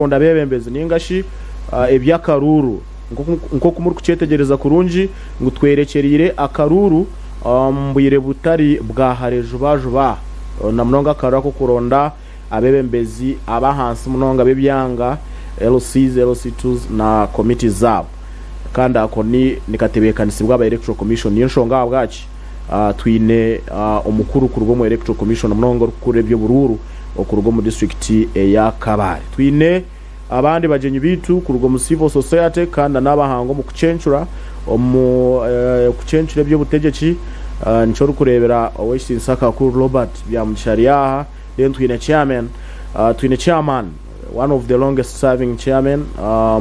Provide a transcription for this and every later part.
onda bebembezi ningashi ebyakaruru nko kumuri kucetegereza kurunji ngutwerekerire akaruru mbuyire butari bwa harejubajuba na mnonga karako kuronda abebembezi abahansi munonga bebyanga LCs LC2s na committee zabo kandi akoni nikatebekanisi bwa electoral commission yinshonga bwaci twine umukuru kurugo mu electoral commission munongo kurebyo bururu okurugo mu district ya Kabare twine abandi bajenyi bitu kurugo mu civil society kandi nabahango mu kucencura kucencura byo butegeki nchoro kurebera Owesinsaka ku Robert bya mushariya then twine chairman one of the longest serving chairman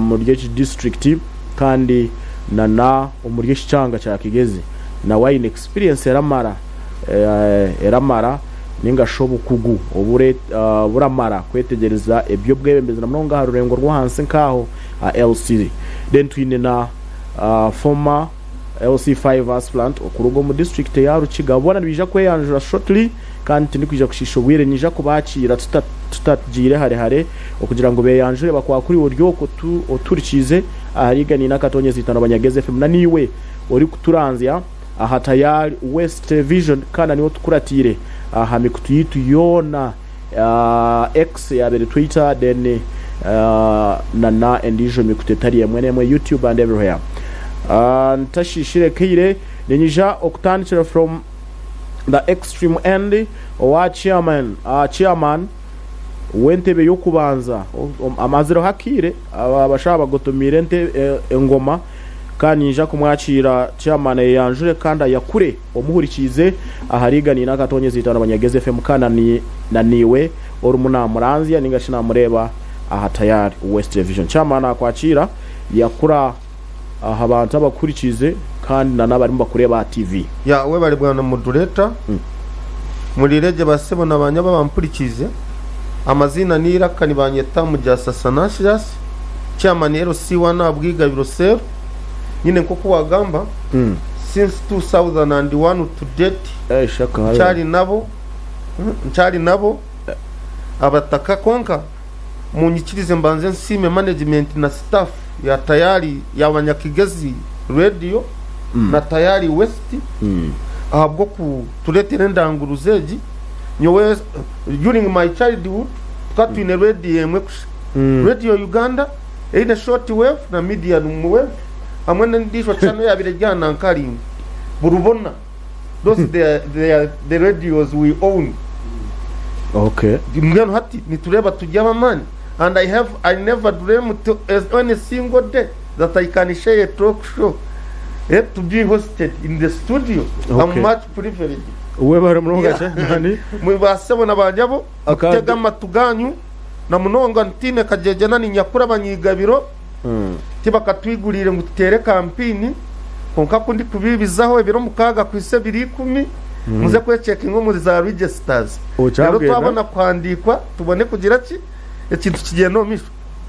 mu district kandi na umuryeshi cyanga cya Kigezi na wine experience eramara ninga shobu kugu obure buramara kwetegereza ebyo bwebembeza namnonga harurengo rwo hansi nkaho LC then twine na former LC5 aspirant okurugo mu district ya Rukigabona bija kweyanjura shortly kandi ndikuje kushisho bwire nyija kubakira tutatjire hare okugira ngo beyanjure bakwa kuri uryo ko oturikize ahariga ni nakatonye zitano abanyageze FM naniwe uri kuturanzya aha tayari West Vision kana niwo tukuratire aha mikutuyitu yona X ya bere Twitter then na endijo mikutetari mwe YouTube and everywhere ntashishire kire ninyija okutandikira from the extreme end wa chairman wentebe yokubanza amaziro hakire abashaba gotomire engoma kanija kumwakira chairman yanjure kanda yakure omuhurikize ahariga ni nakatonye zitano abanyageze FM kana ni naniwe orumuna muranzia ningashina mureba aha tayari West Division chairman akwakira yakura abantu abakurikize kandi nabari mbakureba TV ya we bari bwana moderator muri reje basebo nabanya babampurikize amazina nirakani banyeta mujasa Sanasias chairman LC1 abwigabiro sir nyine nko kuwagamba since 2001 to date shaka nchari nabo abataka konka munyikirize mbanze nsime management na staff ya tayari y'abanyakigezi radio na tayari West ahabwo ku tuletera ndanguruzeji nyowe during my childhood twatwine radio Uganda ina short wave na medium wave amwe ndisho channel yabire jana nkari burubona those they are the radios we own. Okay, ngeno hati nitureba tujya man and I never dream to as any single day that I can share a talk show to be hosted in the studio. Okay. I'm much privileged. Uwe bare mnonga che nani mwibasebo nabajabo tega matuganyu na munonga ntine kajeje nani nyakura banyigabiro tiba katwigurire ngutere campaign konka kundi kubibizaho ebiro mukaga kwise 210 muze kwecheka ingo muri za registers rero twabona kwandikwa tubone kugira ki ikintu kigeno misho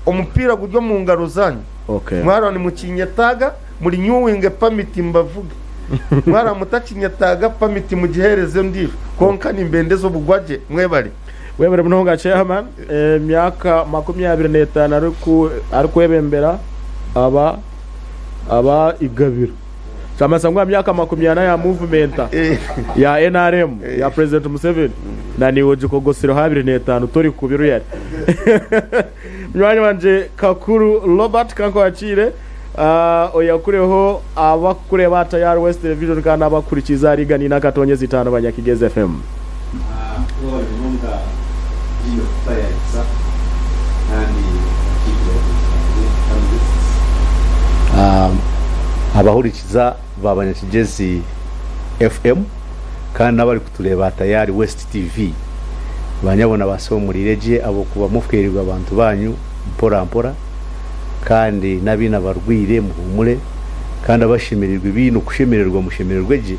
omupira guryo mu ngaro zanyu. Okay, mwara ni mukinyetaga muri nyuwinge permit mbavuga mwara mutakinyetaga permit mugihereze ndiro konka ni mbendezo bugwaje mwebare webere mnonga chairman myaka 25 ari kwebembera aba igabiro Chamasangwa myaka 20 ya movement ya NRM ya President Museveni na niwo jikogosiro 25 tori kubiru yari mwanyi wanje Kakuru Robert kanko akire oyakureho abakure batayari West Division kana abakurikiza riga ni nakatonye zitano banyakigeze FM abahurikiza babanyakigezi FM kandi nabari kutureba tayari West TV banyabona baso muri reje abo kuba mufwerirwa abantu banyu mpora kandi nabina barwire muhumure kandi abashimirirwa ibintu kushemererwa mushemererweje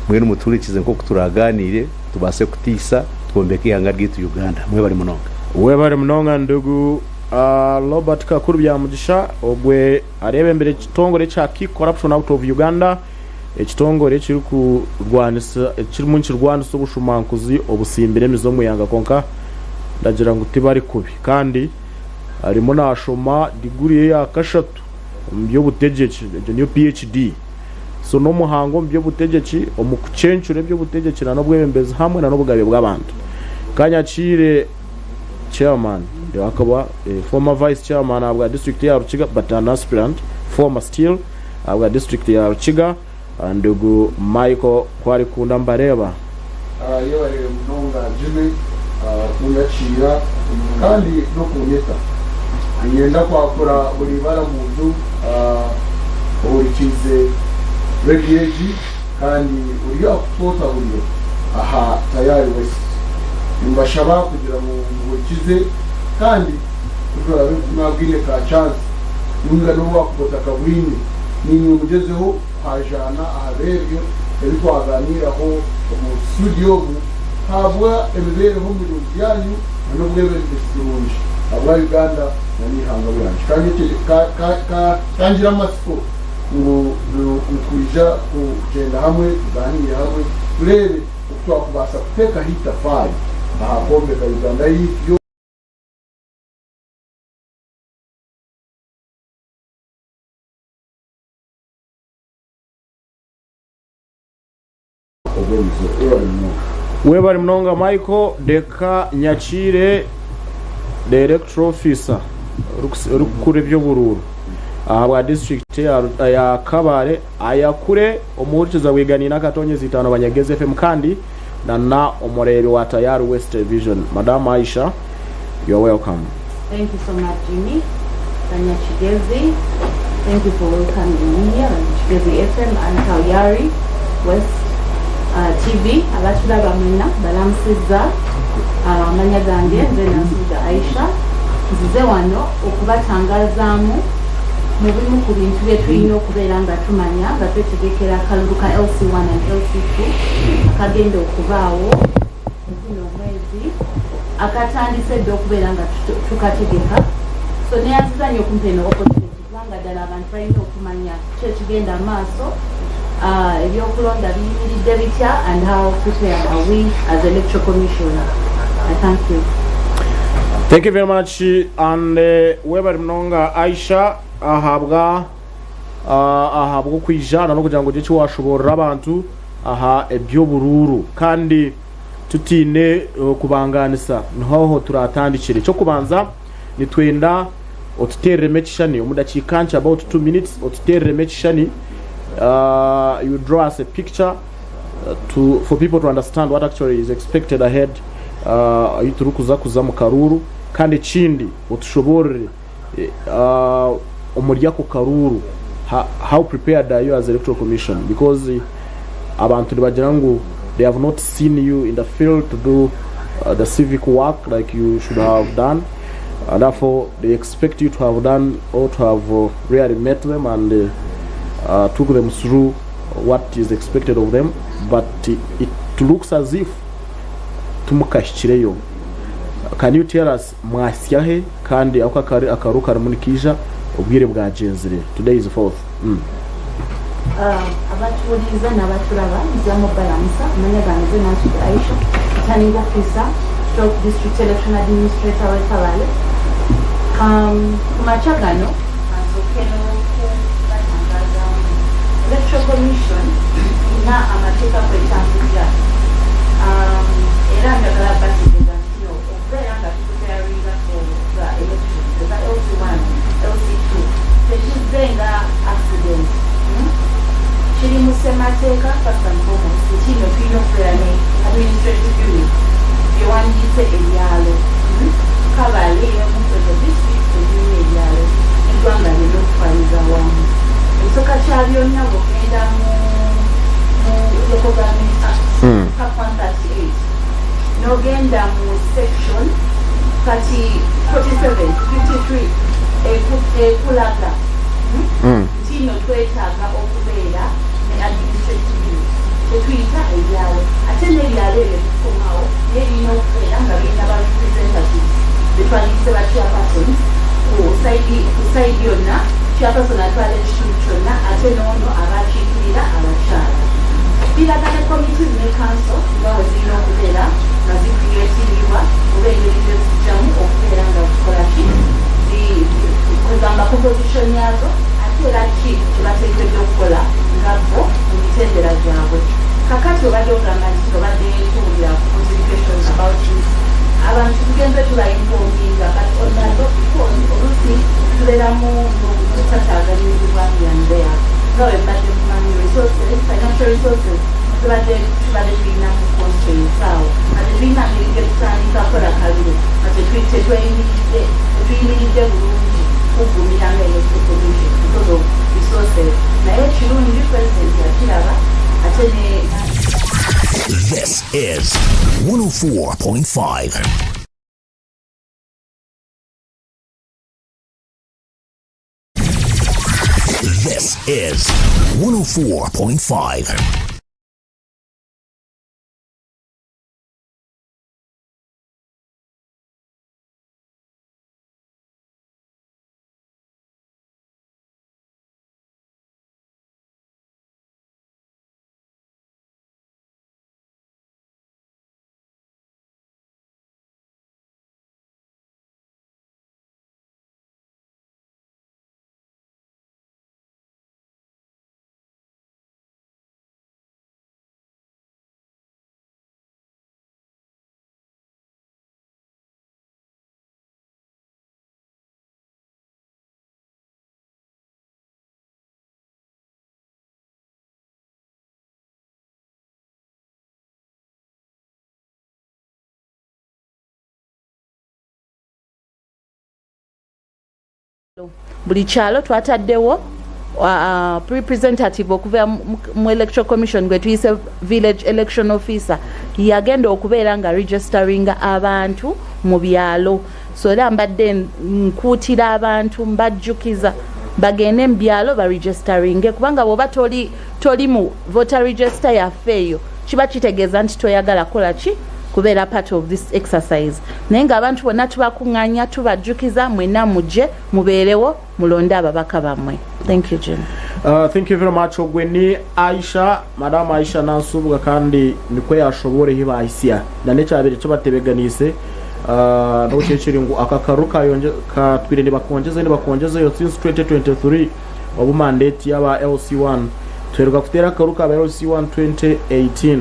mwe n'umuturikize nko kuturaganire tubase kutisa twombeke ihanga ryitu Uganda mwe bari munonga ndugu Robert Kakuru bya mugisha obwe arebe mbere kitongore cha corruption out of Uganda ekitongore kiri ku rwanisa kiri mu kirwanisa ubushumankuzi obusimbire mizo muyanga konka ndagira ngo tibari kubi kandi arimo nashoma degree ya kashatu mu by'ubutegetsi niyo PhD so no muhango mu by'ubutegetsi omukucencure by'ubutegetsi na nobwebembezi hamwe na nobugabe bw'abantu Kanyakire chairman de akaba former vice chairman abwa district ya Rukiga but an aspirant former still abwa district ya Rukiga ndugu Michael kwari kunda mbareba yebare munonga Jimmy kunyakira kandi no kunyeta ngenda kwakora buri bara muntu urikize regiegi kandi uri akutota buri aha tayari wese mbashaba kugira ngo urikize kandi kujora mwabwine ka chance nunga no wakubota kabwine ni mugezeho hajana aharebyo ariko aganiraho mu studio habwa ebereho mu rujyanyu no bwebesirunje abwa Uganda nani hanga bwanje kandi kangira amasiko ngo kuja kugenda hamwe tuganire hamwe turebe twakubasa kuteka hita fire ahakombe ka Uganda y'ibyo webari mnonga Michael deka Nyakire director officer rukure byo bururu ahabwa district ya Kabare ayakure umuhurikiza wigani nakatonye zitano banyageze FM kandi na omorero wa Tayari West Division. Madam Aisha, you're welcome. Thank you so much, Jimmy. Tanya Chigezi, thank you for welcoming me here on Chigezi FM and Tayari West TV. Abatula bamina balamsiza amanya gange nze nasuja Aisha nzize wano okubatangazamu mu bimu ku bintu bye tulina okubeera nga tumanya nga twetegekera akalulu ka LC1 and LC2 akagenda okubaawo mu mwezi akatandise dde okubeera nga tukategeka so neyazizanyo okumpa eno opportunity kubanga ddala abantu balina okumanya kyekigenda amaaso ebyokulonda biyimiridde bitya and how prepared are we as electoral commissioner. I thank you. Thank you very much. And webari mnonga Aisha ahabwa kwijana no kugira ngo gice washobora abantu aha ebyo bururu kandi tutine kubanganisa nho turatandikire cyo kubanza nitwenda otutere mechishani umudakikancha about 2 minutes otutere mechishani you draw us a picture for people to understand what actually is expected ahead iturukuza kuza mu karuru kandi kindi utushobore umurya ku karuru how prepared are you as electoral commission because abantu bagira ngo they have not seen you in the field to do the civic work like you should have done and therefore they expect you to have done or to have really met them and took them through what is expected of them but it looks as if tumukashyireyo. Can you tell us mwasyahe kandi ako akaru karamunikija ubwire bwa jenzire? Today is the 4th. Abaturiza n'abaturaba nzamo balansa manya banze nacu Aisha turning officer stroke district election administrator wa Kabale kumachagano azokeno batangaza electoral commission na amateka kwetanguza era ndagala basigeza kino okubera preparing for the election the LC1 LC2 tekizenga accident chiri musemateka first and foremost kino kino kurane administrative unit yewandise ebyalo Kabale mu district ebyalo igwanga lero kwaliza wamu isoka chabyo nabo kenda mu local government act cap 138 no genda mu section 47 53 kulaga tino twetaga okubeera ne administrative unit tetuyita ebyalo ate n'ebyalo ebyo tukomawo n'erina okubeera nga birina ba representatives betwalise ba chairpersons ku side yonna chairperson atwala ekitundu kyonna ate n'ono abakiikirira abakyala biragane committees ne council nga we zirina okubeera nga zikreatingibwa oba engeri zezijjamu okubeera nga zikola ki kugamba composition yazo ate era ki kibateekeddwa okukola nga bo mu mitendera gyabwe kakati obadde ogamba nti obadde tuwulira communications about this abantu tugenze tubayinfoominga but onado olusi tuleramu tutataaganyirizibwa byandeya nga webadde mumanyi resources financial resources tubadde tulina mu constraints awo ate tulina ngeri getutandika kola kalulu ate tetuyimiridde bulungi kugumira ngaelectoral commission because of resources naye kirungi president yakiraba ate ne This is 104.5. This is 104.5. buli kyalo twataddewo representative okuva mu electoral commission gwe tuyise village election officer yagenda okubeera nga registeringa abantu mu byalo so era mbadde nkuutira abantu mbajjukiza bagende mu byalo baregisteringe kubanga bw'oba toli mu voter register yaffe eyo kiba kitegeeza nti toyagala kola ki kubeera part of this exercise naye ng'abantu bonna tubakuŋŋaanya tubajjukiza mwenna mujje mubeerewo mulonde ababaka bammwe. Thank you Jim. Thank you very much ogweni Aisha Madam Aisha nansubuga kandi nikwe yashobore hiba Aisha na necyabere cyo batebeganise no cyekiri ngo akakaruka yonje ka twire ni bakongeze yo since 2023 obu mandate yaba LC1 tweruka kutera karuka aba LC1 2018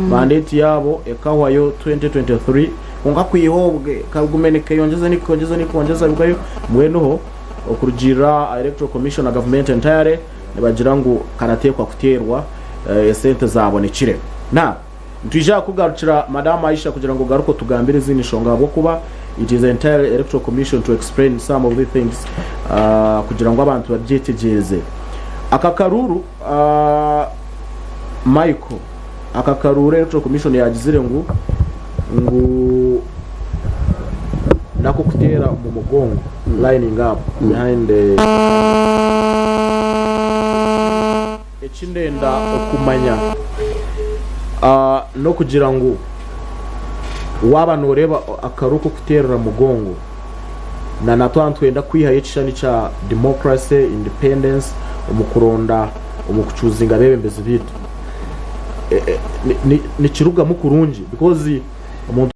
mandate yabo ekahwayo 2023 onga kwihobwe kagumeneke yongeze bwayo mwenoho okurugira electoral commission na government entire nibagira ngo karatekwa kuterwa sente zabonekire na ntija kugarukira Madam Aisha kugira ngo garuko tugambire zini shonga bwo kuba it is entire electoral commission to explain some of the things kugira ngo abantu babyetegeze akakaruru Michael akakaruru electoral commission yagizire ngo nako kutera mu mugongo lining up behind the ekindenda okumanya no kugira ngo waba noreba akaruko kutera mugongo na natwantwenda kwiha ekishani cha democracy independence umukuronda umukuchuzinga bebembezi bitu ni kiruga mukurungi because umuntu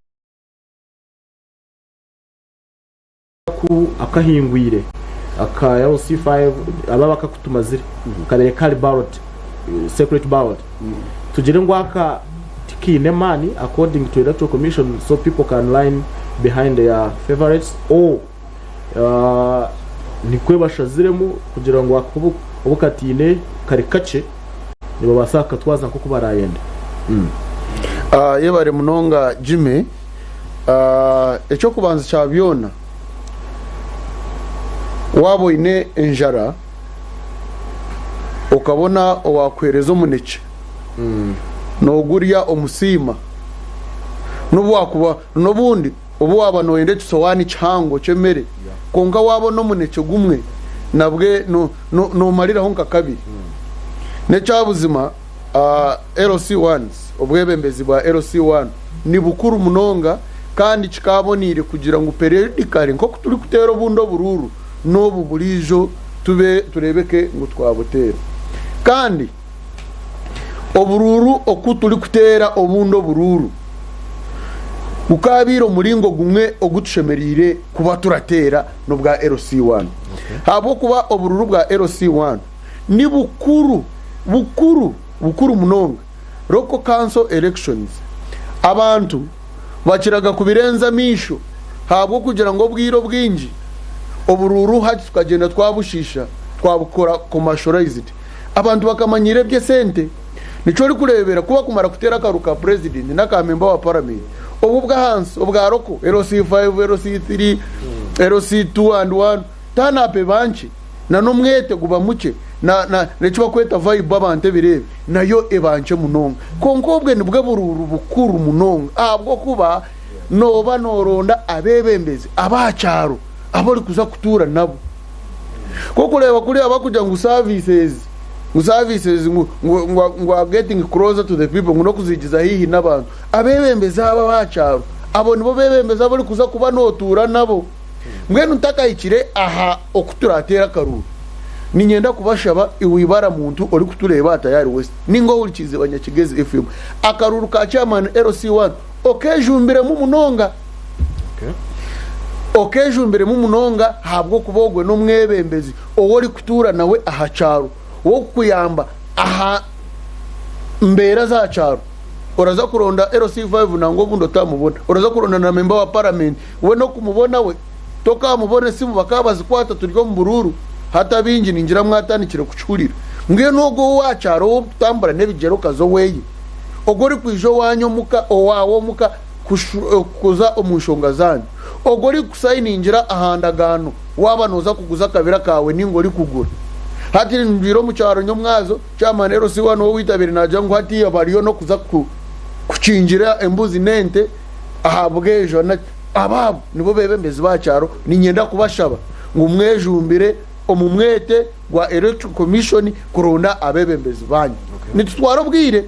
akahingwire aka LC5 ababaka kutumazire kabere kali ballot secret ballot tugire ngo aka tikine money according to electoral commission so people can line behind their favorites or ni kwebashaziremo kugira ngo obukatine kari kace nibo basaka twaza nko kubarayenda yebare munonga Jimmy echo kubanza cyabyona wabo ine enjara ukabona owakwereza umuneke nogurya omusima nobundi ubu waba noyende tusowani cyango cemere konga wabo no muneke gumwe nabwe no marira honka kabiri ne cyabuzima LC1 obwebembezi bwa LC1 ni bukuru munonga kandi kikabonire kugira ngo periodically nko turi kutera obundo bururu nobu burijo turebeke ngo twabutera kandi obururu okutuli kutera obundo bururu ukabiro muringo gumwe ogutushemerire kuba turatera no bwa LC1 habo kuba obururu bwa LC1 ni bukuru munonga local council elections abantu bakiraga kubirenza misho habo kugira ngo bwiro bwinji obururu hati tukagenda twabushisha twabukora commercialized abantu bakamanyire bye sente nico ri kurebera kuba kumara kutera karuka president naka member wa parliament obu bwa hansi obwa roko LC5 LC3 LC2 and 1 tana pe banchi na no mwete guba muke na nechiba kweta vibe abante birebe nayo ebanche munonga konkobwe nibwe bururu bukuru munonga abwo kuba noba noronda abebembezi abacharo aboli kuza kutura nabo ko kureba kuri abakuja ngo services ngo getting closer to the people ngo kuzigiza hihi nabantu abebembeza aba bacharo abo nibo bebembeza boli kuza kuba notura nabo mwene utakayikire aha okuturatera karuru ninyenda kubashaba iwibara muntu ori kutureba tayari west ningo ulikize banyakigezi FM akaruru ka chairman LC1 okejumbire mu munonga okejumbire mu munonga habwo kubogwe no mwebembezi owori kutura nawe aha charo wo kuyamba aha mbera za charo oraza kuronda LC5 nango bundo tamubona oraza kuronda na member wa parliament we no kumubona we toka mubone simu bakabazi kwata turyo mu bururu hata binji ninjira mwatanikire kuchurira ngiye nogo wacharo utambara nebigero kazo weye ogori kwijo wanyo muka owawo muka kuza omushonga zani ogori kusayiningira ahandagano waba noza kuguza kabira kawe ningori kugura hati ndiro mu cyaro nyo mwazo cyamanero si wano witabire naje ngo hati abariyo no kuza kucinjira embuzi nente ahabwejo na ababo nibo bebembezi bacyaro ninyenda kubashaba ngo mwejumbire omumwete gwa electoral commission kuronda abebembezi banyu nitutwaro bwire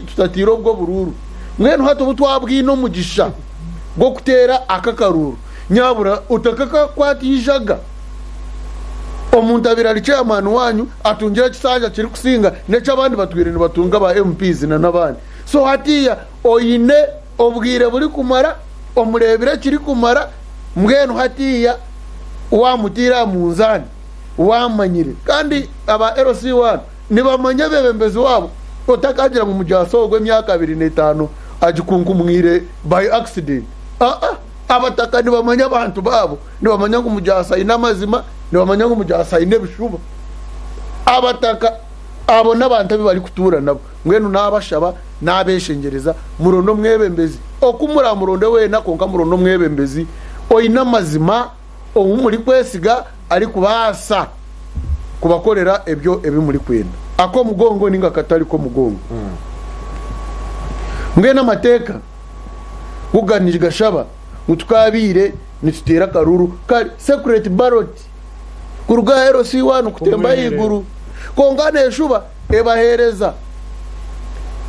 tutatiro bwo bururu mwene hato butwabwino mugisha bwo kutera akakaruru nyabura utakaka kwatijaga omuntu abirali chairman wanyu atungira kisanja kiri kusinga necha abandi batwirene batunga ba MPs na nabandi so hatiya oyine obwire buri kumara omurebire kiri kumara mwene hatiya wamutira munzani wamanyire kandi aba LC1 nibamanya bebembezi wabo otakagira mu mujasogwe myaka 25 ajikunkumwire by accident abataka nibamanya abantu babo nibamanya ngo mujasa inamazima nibamanya ngo mujasa inebishuba abataka abo nabantu bari kutura nabo mwenu nabashaba nabeshengereza murondo mwebembezi okumura murondo we nakonka murondo mwebembezi oyina mazima omuri kwesiga ari kubasa kubakorera ebyo muri kwenda ako mugongo ninga katari ko mugongo mwena mateka uganije gashaba mutukabire nitutera karuru kari secret ballot kuruga LC1 kutemba yiguru kongane eshuba ebahereza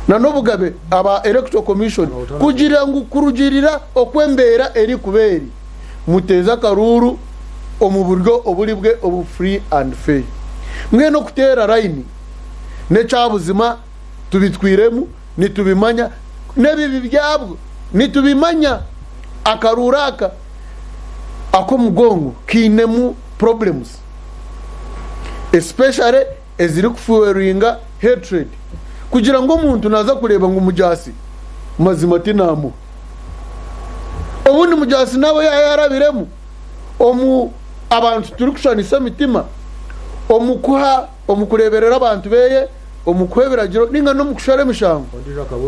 na nobugabe aba electoral commission kugira ngo kurugirira okwembera eri kuberi muteza karuru omuburyo oburibwe obu free and fair mwe no kutera line ne cyabuzima tubitwiremu nitubimanya nebibi byabwo nitubimanya akaruraka ako mugongo kinemu problems especially eziri kufueringa hatred kugira ngo umuntu naza kureba ngo umujasi mazima tinamu obundi mujasi nawe yarabiremu abantu turi kushanisa mitima omukureberera abantu beye omukwebiragiro ninga no mukushare mishango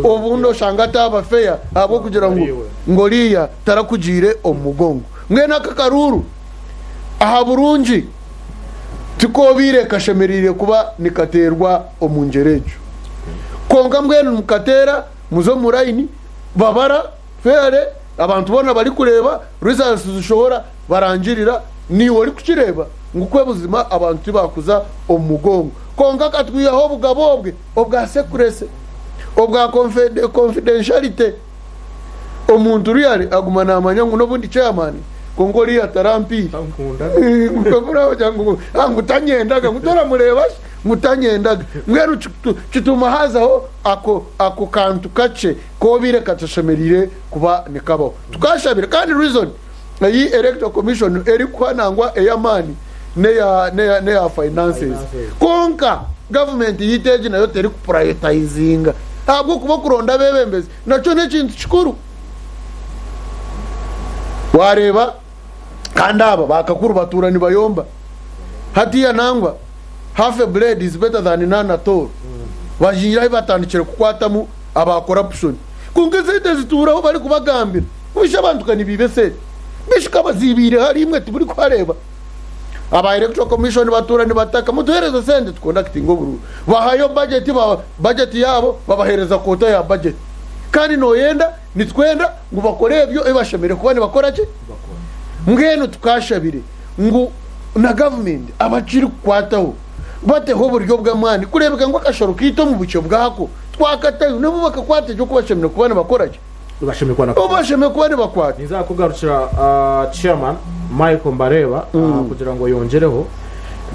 obundo shangata abafeya abo kugira ngo ngoriya tarakugire omugongo mwena kakaruru aha burungi tikobire kashemerire kuba nikaterwa omunjerejo konga mwene mukatera muzo murayini babara fere abantu bona bari kureba results zishobora barangirira ni wari kukireba ngukwe buzima abantu bakuza omugongo konga katwiyaho bugabobwe obwa secrecy obwa confidentiality omuntu riyari agumana amanya ngo nobundi chairman kongori atarampi ngukura jangu angutanyenda ngutora mureba mutanyendaga mwenu kituma hazaho ako kantu kace ko bireka tashemerire kuba nikabaho tukashabira kandi reason iyi electoral commission eri kwanangwa eyamani ne ya finances konka government yiteje nayo teri ku prioritizinga ntabwo kuba kuronda bebembezi naco ne kintu kikuru wareba kandi aba bakakuru baturani bayomba hatiya nangwa half a blade is better than none at all bajira batandikira kukwatamu aba corruption kungeze zituraho bari kubagambira kubisha abantu kanibibese bishika bazibire hari imwe tuburi kwareba aba electoral commission baturani bataka muduhereza sente tukonducting ngoburu bahayo budget yabo babahereza kota ya budget kandi no yenda nitwenda ngo bakore ibyo ebashemere kubane bakora ki ngeno tukashabire ngo na government abaciri kwataho bateho buryo bw'amani kurebeka ngo akashoro kito mu bucyo bwako twakatayo nabo bakakwateje ko bashemere kubane bakora ki bashemere kubane bakwate nizakugarukira chairman Michael Mbareba kugira ngo yongereho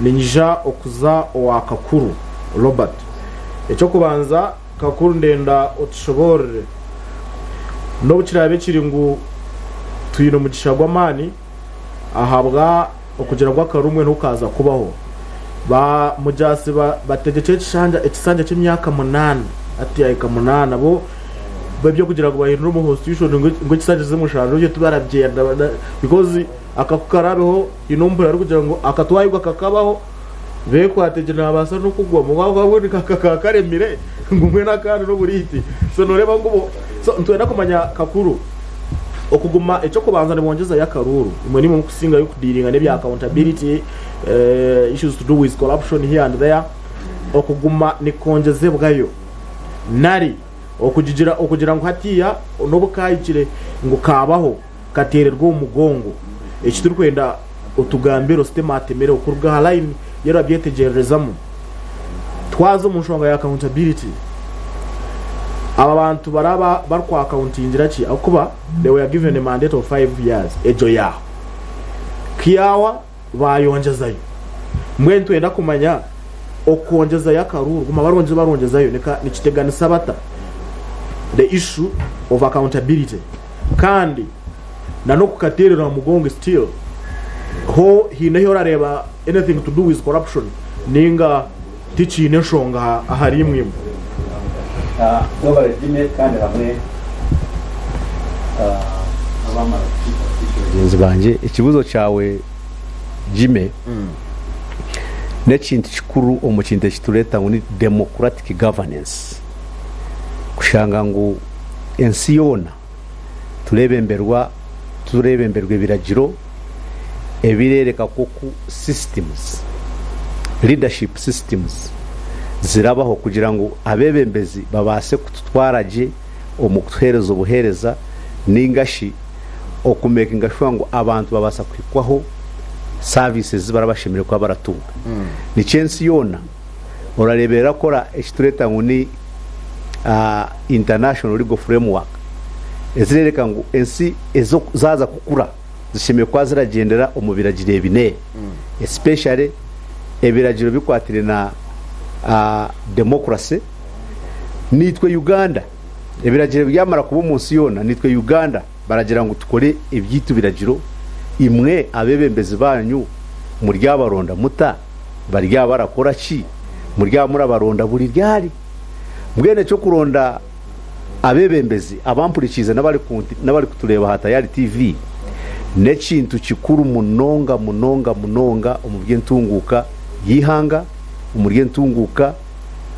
ninja okuza wa kakuru Robert ecyo kubanza kakuru ndenda utushobore no bukirabe kiri ngo tuyino mugisha gw'amani ahabwa okugira ngo akarumwe ntukaza kubaho ba mujasi bategece ekisanja cy'imyaka 8 ati ayika 8 abo babyo kugira ngo bahindure mu constitution ngo ekisanja zimushanje byo tubarabyenda because akakukarabeho inombura ari kugira ngo akatwayirwa kakabaho be kwategera abasa no kugwa mu babone kakaremire ngumwe nakandi no buriti so noreba ngo so ntwenda kumanya kakuru okuguma echo kubanza ne bongeza yakaruru imwe ni mu kusinga yo kudiringa ne bya accountability issues to do with corruption here and there okuguma ni kongeze bwayo nari okugira ngo hatiya no bukayikire ngo kabaho katererwa umugongo ekituri kwenda utugambiro systematemere okurwa line yera byetegerezamo twazo mu nshonga ya accountability aba bantu baraba barkwa accountingira ki akuba they were given a mandate of 5 years ejo ya kiyawa bayongezayo mwe ntwenda kumanya okongeza yakaruru guma barongezayo ni kiteganisa bata the issue of accountability kandi nano kukaterera mugongo still ho hineho areba anything to do with corruption ninga tichine nshonga ahari imwe nobare dime kandi hamwe abamara genzi banje ikibuzo cyawe Jime nekintu kikuru omukinte kitureta ngo ni democratic governance kushanga ngo ensi yona turebemberwe biragiro ebirereka koku systems leadership systems zirabaho kugira ngo abebembezi babase kututwaraje omukuthereza obuhereza ningashi okumekinga shwa ngo abantu babasa kwikwaho services barabashimire kwa baratunga ni chance yona orarebera kora ekitureta ngo ni international legal framework ezirereka ngo ensi ezo zaza kukura zishimye kwa ziragendera omubiragire bine especially ebiragiro bikwatire na democracy nitwe Uganda ebiragiro byamara kuba umunsi yona nitwe Uganda baragira ngo tukore ibyitu biragiro imwe abebembezi banyu muri ryabaronda muta bari barakora ki muri murabaronda buri ryari mbwene cyo kuronda abebembezi abampurikiza nabari kutureba hatayari TV nekintu kikuru munonga umubye ntunguka yihanga umurye ntunguka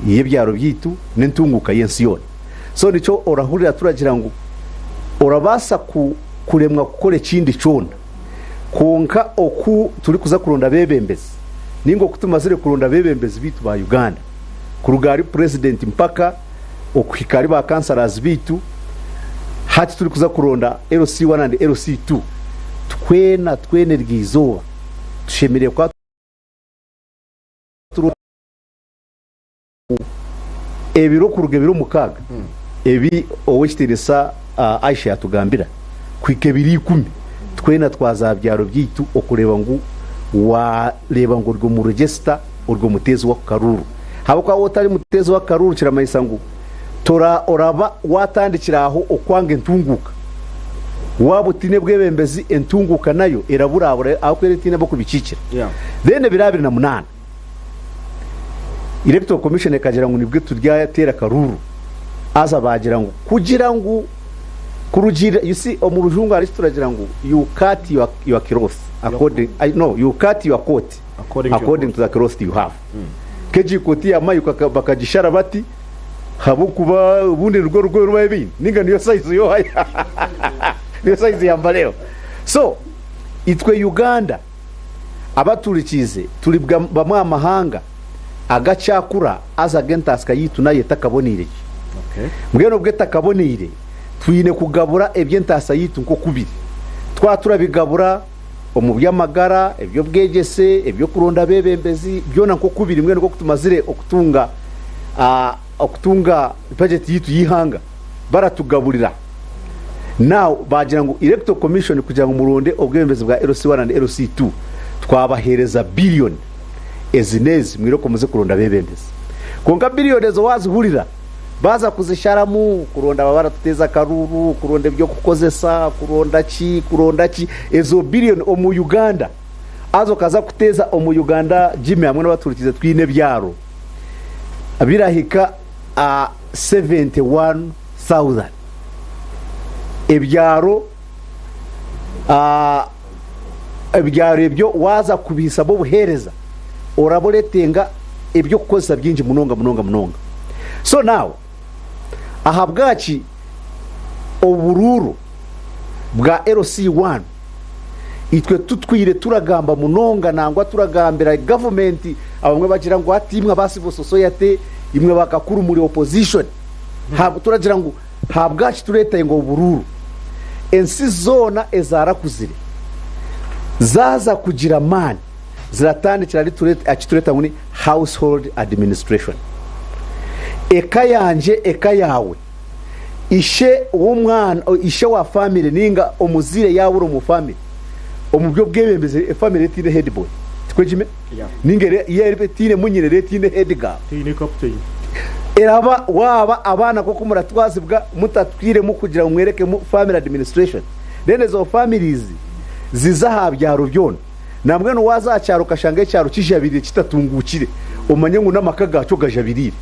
yebyaro byitu n'entunguka yensiyone so nico orahurira turagira ngo orabasa kuremwa gukora kindi cyona konka oku turi kuza kuronda bebembezi ningo kutumazire kuronda bebembezi bitu ba Uganda kurugari president mpaka okuhikari ba councillors bitu hati turi kuza kuronda LC1 and LC2 twene ryizoba tushemire kwa ebiro kuruge biro mukaga ebi owekiteresa Aisha yatugambira kwike biri 10 twena twazabyaro byitu okureba ngo wareba ngo urwo mu register urwo mutezi wa karuru haba kwa wotari mutezi wa karuru kiramayisa ngo tora oraba watandikira aho okwange ntunguka wabutine bwebembezi entunguka nayo eraburabura aho kweretine bo kubicikira then 2008 Electoral Commission ekagira ngo nibwe turya tera karuru aza bagira ngo kugira ngo kurugira you see omurujungu ari turagira ngo you cut your cloth according you cut your coat according to the cloth you have keji koti ya mayu bakagishara bati habo kuba ubundi rugo rubaye bindi ninga niyo size yo haya niyo size yambaleo so itwe Uganda abaturikize turi bamwe amahanga agacakura azagentaska yitu naye takabonire mbweno bwe takabonire twine kugabura ebyentasa yitu nko kubiri turabigabura omubyamagara ebyo bwegese ebyo kuronda bebembezi byona nko kubiri mwene ko kutumazire okutunga budget yitu yihanga baratugaburira now bagira ngo Electoral Commission kugira ngo muronde obwembezi bwa LC1 and LC2 twabahereza billion ezinezi mwiroko muze kuronda bebembezi konka billion ezo wazihurira baza kuzisharamu kuronda babara tuteza karuru kuronda byo kukozesa kuronda ki ezo billion omu Uganda azo kaza kuteza omu Uganda jime hamwe n'abaturikize twine byaro abirahika 71,000 ebyaro ebyo waza kubisa bo buhereza oraboretenga ebyo kukozesa byinji munonga so now ahabwachi obururu bwa LC1 itwe tutwire turagamba munonga nangwa turagambira government abamwe bagira ngo atimwe abasivo society imwe bakakuru muri opposition habo turagira ngo habwachi tureta ngo obururu ensi zona ezara kuzire zaza kugira mani ziratandikira ari tureta ngo ni household administration eka yanje eka yawe ishe w'umwana ishe wa family ninga omuzire yawe mu family omubyo bwebembeze family tine head boy twejime ningere yerbe tine munyire tine head girl tine captain eraba waba abana koko muratwazibwa mutatwire mu kugira ngo mwereke mu family administration then zo families zizahabyaro byone namwe no wazacyaro kashange cyaro kijabire kitatungukire umanye ngo namakaga cyo gajabirire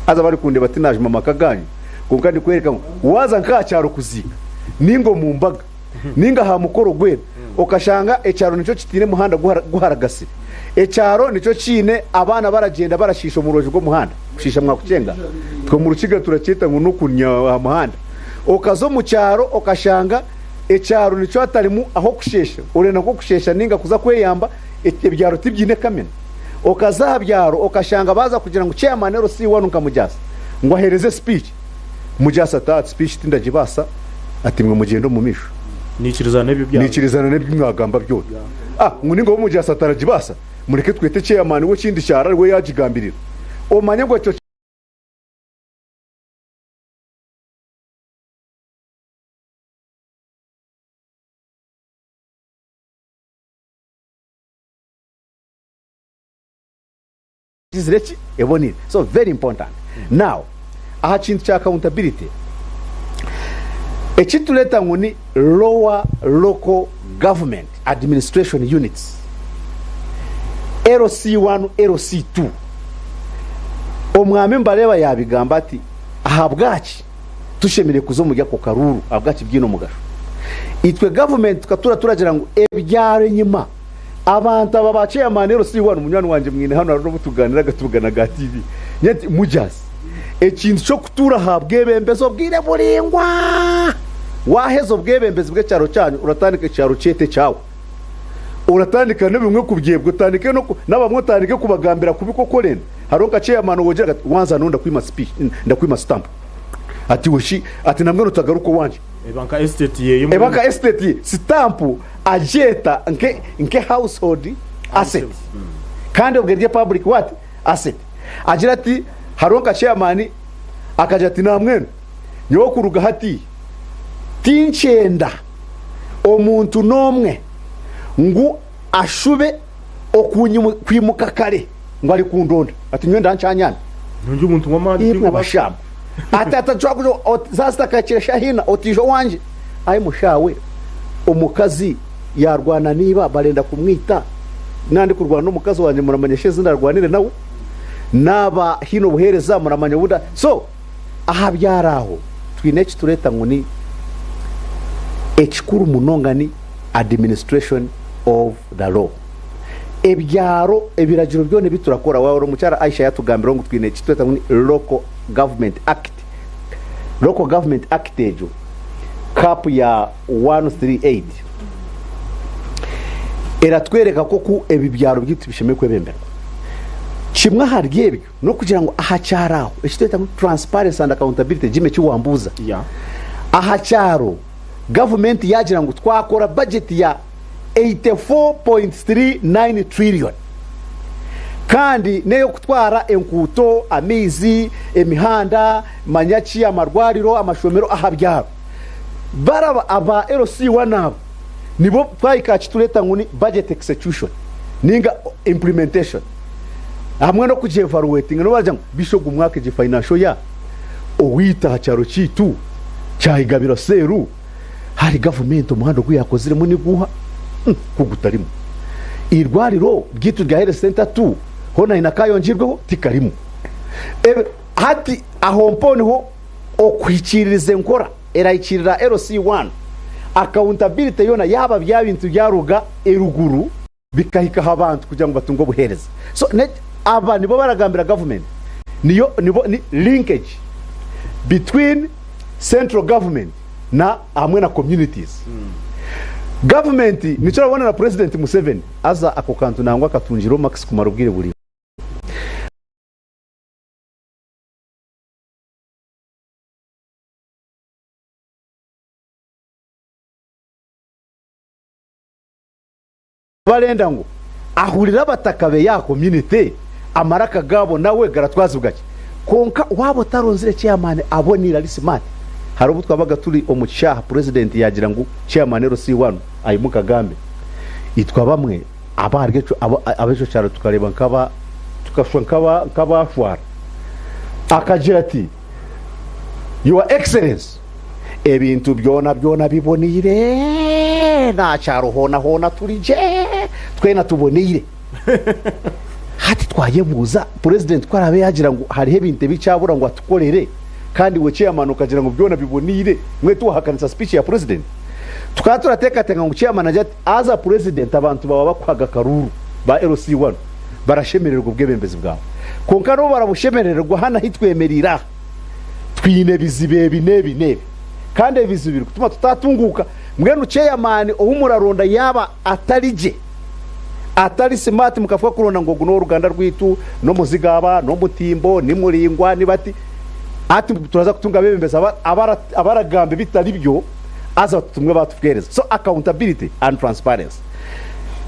aza bari kunde bati naje mama kaganyu kuko ndi kwereka waza nkacyaro kuzika ningo mu mbaga ninga ha mukoro gwera okashanga ecyaro nico kitine muhanda guharagase ecyaro nico cine abana baragenda barashisha umuroje go muhanda kushisha mwakucenga twa mu rukiga turakita ngo nukunya muhanda okazo mu cyaro okashanga ecyaro nico atarimu aho kushesha urena ko kushesha ninga kuza kweyamba ebyaro tibyine kamena okazabyaro okashanga baza kugira ngo chairman LC1 nkamujasa ngo ahereze speech mujasa tat speech tindagibasa ati mwe mugendo mu misho nikirizana nebyo mwagamba byo ngo ningo mujasa taragibasa mureke twete chairman wo kindi cyara we yagigambirira omanye ngo cyo so very important. Now aha kintu cha accountability ekituleta nguni lower local government administration units LC1 LC2 omwame mbaleba yabigamba ati ahabwachi tushemire kuzo mujya ko karuru abwachi byino mugasho itwe government tukatura turagira ngo ebyare nyima abantu ababache ya manero LC1 munywani wanje mwine hano no butuganira gatugana ga TV nyati mujasi ekintu cyo kutura habwebembezo bwire buringwa wahezo bwebembezi bwe cyaro cyanyu uratandika cyaro cete cyawe uratandika nebimwe kubyebwe utandike no nabamwe utandike kubagambira kubikokorena haronka chairman wogera wanza nunda kwima speech ndakwima stamp ati woshi ati namwe nutagaruko wanje ebanka estate stamp ajeta nke household asset kandi ubwirye public what asset agira ati haronka chairman akaja ati namwe nyo kuruga hati tinchenda omuntu nomwe ngu ashube okwimuka kare ngo ari kundonda ati nyenda ncanyana nje umuntu w'amani ibwa bashamba atachwa kujo sasa kachesha hina otijo wanje ayi mushawe umukazi yarwana niba barenda kumwita nandi kurwana n'umukazi wanje muramanyeshe zina rwanire nawe naba hino buhereza muramanya buda so aha byaraho twineki tureta ngo ni ekikuru munongani administration of the law ebyaro ebiragiro byone biturakora wawe mucyara Aisha yatugambira ngo twineki tureta ngo ni local government act ejo cap ya 138 eratwereka ko ku ebibyaro byitwa bishemekwe bemberwa kimwe hargebyo no kugira ngo ahacyaraho ekiteta mu transparency and accountability jime cyuwambuza ahacyaro government yagira ngo twakora budget ya 84.39 trillion kandi neyo kutwara enkuto amizi emihanda manyachi amarwariro amashomero ahabyaro baraba aba LC1 nabo nibo twayikachi tureta ngo ni budget execution ninga implementation hamwe no kujevaluating no baje bishoga umwaka je financial ya owita hacharo chitu cyahigabira seru hari government umuhando guyakozire mu niguha kugutarimo irwariro bwitu rya health center 2 hona inakayonjirweho tikarimo hati ahompone ho okwikiririze nkora erayikirira LC1 accountability yona yaba byabintu byaruga eruguru bikahika abantu kugira ngo batungo buhereza so aba nibo baragambira government niyo ni linkage between central government na amwe na communities government nico rabona na president Museveni aza ako kantu nangwa katunjiro max kumarubwire buri barenda ngo ahurira batakabe ya community amaraka gabo nawe garatwazugake konka wabo taronzire chairman abonira ari smart harubu twabaga turi omucyaha president yagira ngo chairman LC1 ayimuka gambe itwa bamwe abargecho abejo cyaro tukareba nkaba tukashwa nkaba akagira ati your excellence ebintu byona bibonire na cyaro hona turije twena tubonire hati twayebuza president kwarabe yagira ngo harihe binte bicabura ngo atukorere kandi we chairman ukagira ngo byona bibonire mwe tuhakanisa speech ya president tukatura teka ngo chairman ajati aza president abantu baba bakwaga karuru ba LC1 barashemererwa ubwebembezi bwawe konka no barabushemererwa hana hitwemerira twine bizibe binebi kandi bizibiri kutuma tutatunguka mwenu chairman ohumuraronda yaba atarije atari smart mukafuka kurona ngo guno uruganda rwitu no muzigaba no mutimbo ni muringwa ni bati ati turaza kutunga bebembeza abaragambe bitari byo aza tumwe batufgereza so accountability and transparency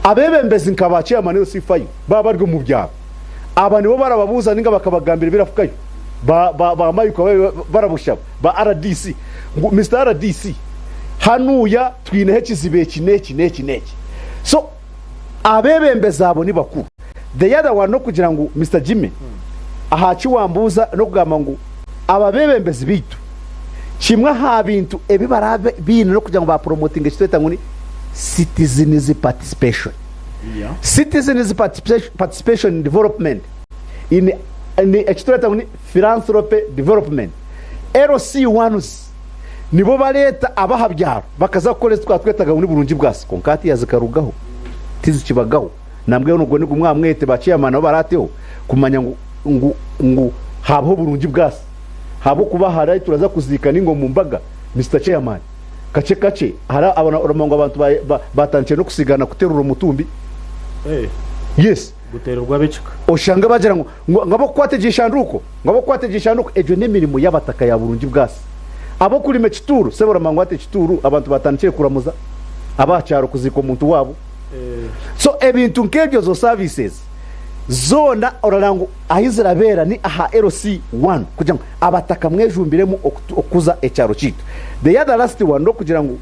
abebembeza nkaba chairman yo sifayo baba rwo mu byaro aba nibo barababuza ninga bakabagambira birafukayo ba mayuka barabushaba ba RDC Mr RDC hanuya twine hekizibe kineki so abebembeza abo ni bakuru the other one no kugira ngo Mr Jimmy ahaci wambuza no kugamba ngo ababebembezi bitu kimwe ha bintu ebibarabe bine no kugira ngo ba promoting ekiteta ngo ni citizens participation in development in ekiteta ngo ni philanthropy development LC1s nibo bareta abahabyaro bakaza gukorezwa twetaga muri burungi bwase konkati yazikarugaho tizi kibagaho nambwe n'ubwo nigo mwamwete baciyamana barateho kumanya ngo habaho burungi bwase habo kubahara turaza kuzika ningo mu mbaga Mr Chairman kace hara abana uramango abantu batangiye no kusigana kuterura umutumbi yes guterurwa becika oshanga bagira ngo ngabo kwategisha nduko ejo nemirimo yabataka ya burungi bwase abo kuri mekituru sebora mangwate kituru abantu batangiye kuramuza abacyaro kuziko umuntu wabo so ebintu nkebyo zo services zona orarango ahizirabera ni aha LC1 kugira ngo abataka mwejumbiremo okuza ecyaro cito the other last one no kugira ngo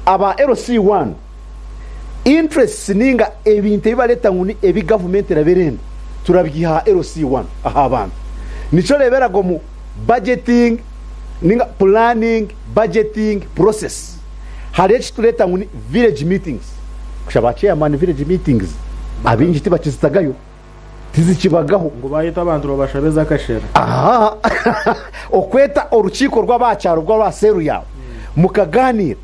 aba LC1 interests ninga ebintu bibaleta nguni ebi government raberenda turabyiha LC1 aha abantu nico reberago mu budgeting ninga planning budgeting process hari ekituleta nguni village meetings kushaba chairman village meetings abinji tibakizitagayo tizikibagaho ngo bahita abantu babashabeza akashera aha okweta urukiko rw'abacyaro rw'abaseru yawe mukaganira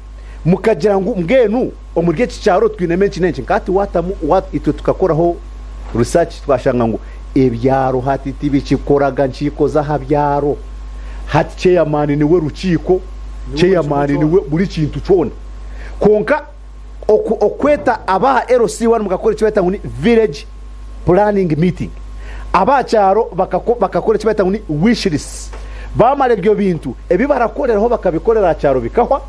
mukagira ngo mbwenu omurye cyaro twinemenshi nenshi nkati watamu ito tukakoraho research twashanga ngo ebyaro hati tibikikoraga nchikoza habyaro hati chairman niwe rukiko chairman niwe buri kintu cyona konka okweta aba LC1 mugakora cyeta ngo ni village planning meeting abacyaro bakakora cyeta ngo ni wish list bamare byo bintu ebi barakoreraho bakabikorera cyaro bikahwa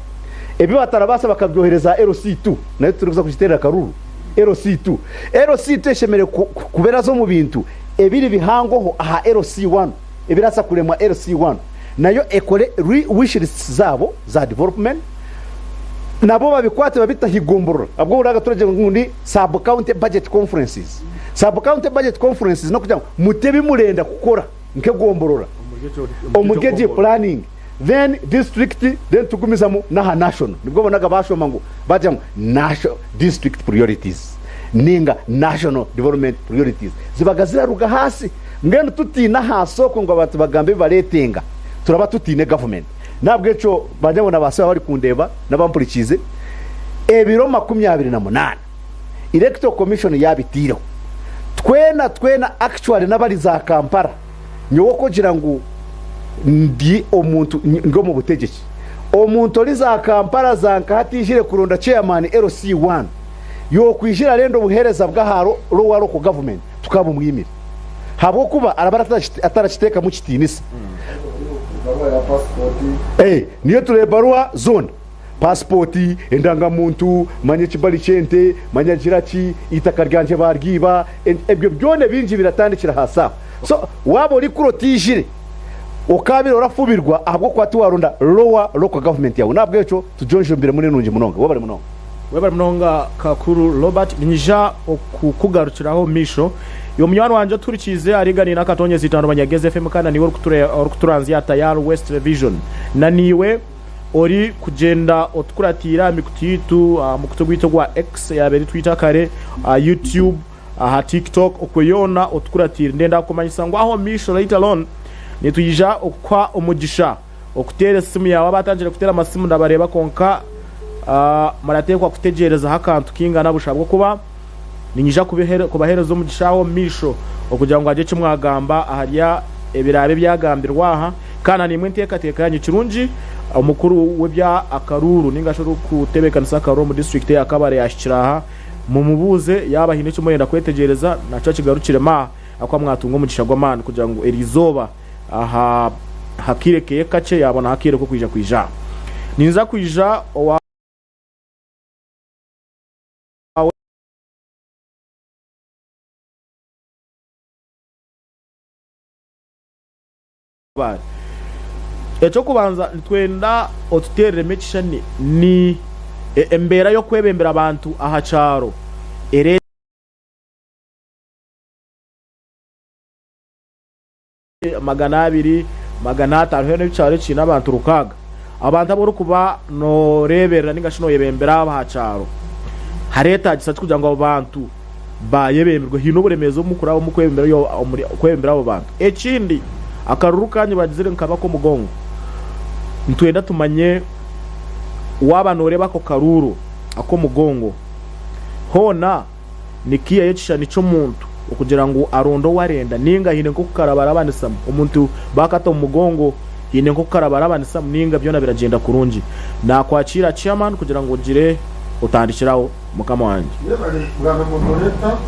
ebi batarabasa bakabyohereza LC2 nayo turuza kugiterera karuru LC2 eshemere kubera zo mu bintu ebiri bihangoho aha LC1 ebirasa kuremwa LC1 nayo ekore wish list zabo za development nabo babikwate babita higomborora abwo uraga turaje ngundi sub county budget conferences no kugira mutebi murenda gukora nke gomborora omugeje planning then district then tugumizamo naha national nibwo bonaga bashoma ngo baje national district priorities ninga national development priorities zibagazira ruga hasi ngende tutina hasoko ngo abantu bagambe baretenga turaba tutine government nabwo eco bajyabona basaba bari kundeba nabampurikize ebiro 28 electoral commission yabitiro twena actually nabari za Kampala nyoko gira ngo ndi omuntu ngo mu butegeki omuntu oli za Kampala zanka hatishire kuronda chairman LC1 yo kwijira rendo buhereza bwaharo ruwaro ku government tukabumwimira habo kuba arabara atarachiteka mu kitinisa niyo turebarua zone passporti endangamuntu manye kibali chente manye jiraki itaka ryanje bargiba ebyo byone binji biratandikira hasa so wabo uri kurotijire okabira orafubirwa ahubwo kwati warunda lower local government yawe nabwo eco tujonje mbere muri nunje munonga webari munonga kakuru Robert nyija okugarukiraho misho yo munywana wanje turikize arigani nakatonye zitano banyageze FM kana niwe kuturanzia tayari West Television na niwe ori kugenda otukuratira mikutitu mukutubwito gwa X yaberi Twitter kare YouTube TikTok okuyona otukuratira ndenda kumanyisa ngo aho misho later alone nituyija okwa umugisha okutere simu yawe abatangire kutera amasimu ndabareba konka maratekwa kutegereza hakantu kingana bushabwo kuba ninyija kubaherezo umugishaho misho okugira ngo aje kimwagamba ahariya ebirabe byagambirwa aha kana nimwe nteka yanyu kirungi umukuru webya akaruru ningashoro kutebekanisa akaruru mu district ya Kabare yashikiraha mu mubuze yaba hino cyo murenda kwetegereza naco kigarukire ma akwa mwatunga umugisha gw'amana kugira ngo erizoba aha hakirekeye kace yabona hakire ko kwija ninza kwija echo kubanza twenda otuterere mekishani ni embera yo kwebembera abantu ahacaro ere magana 200 magana 5 hene bicaro cina abantu rukaga abantu abo rukuba no rebera ningashino yebembera abahacaro hareta gisatu kugira ngo abantu bayebemberwe hino buremezo mukuraho mukwebembera yo kwebembera abo bantu ekindi akaruru kanye bagizire nkabako mugongo ntwenda tumanye wabanore bako karuru ako mugongo hona nikiya yecishani cyo muntu ukugira ngo arondo warenda ninga hine nko kukarabara abanisam umuntu bakato mugongo hine nko kukarabara abanisam ninga byona biragenda kurungi nakwakira chairman kugira ngo gire utandikiraho mukama wanje ngana modoreta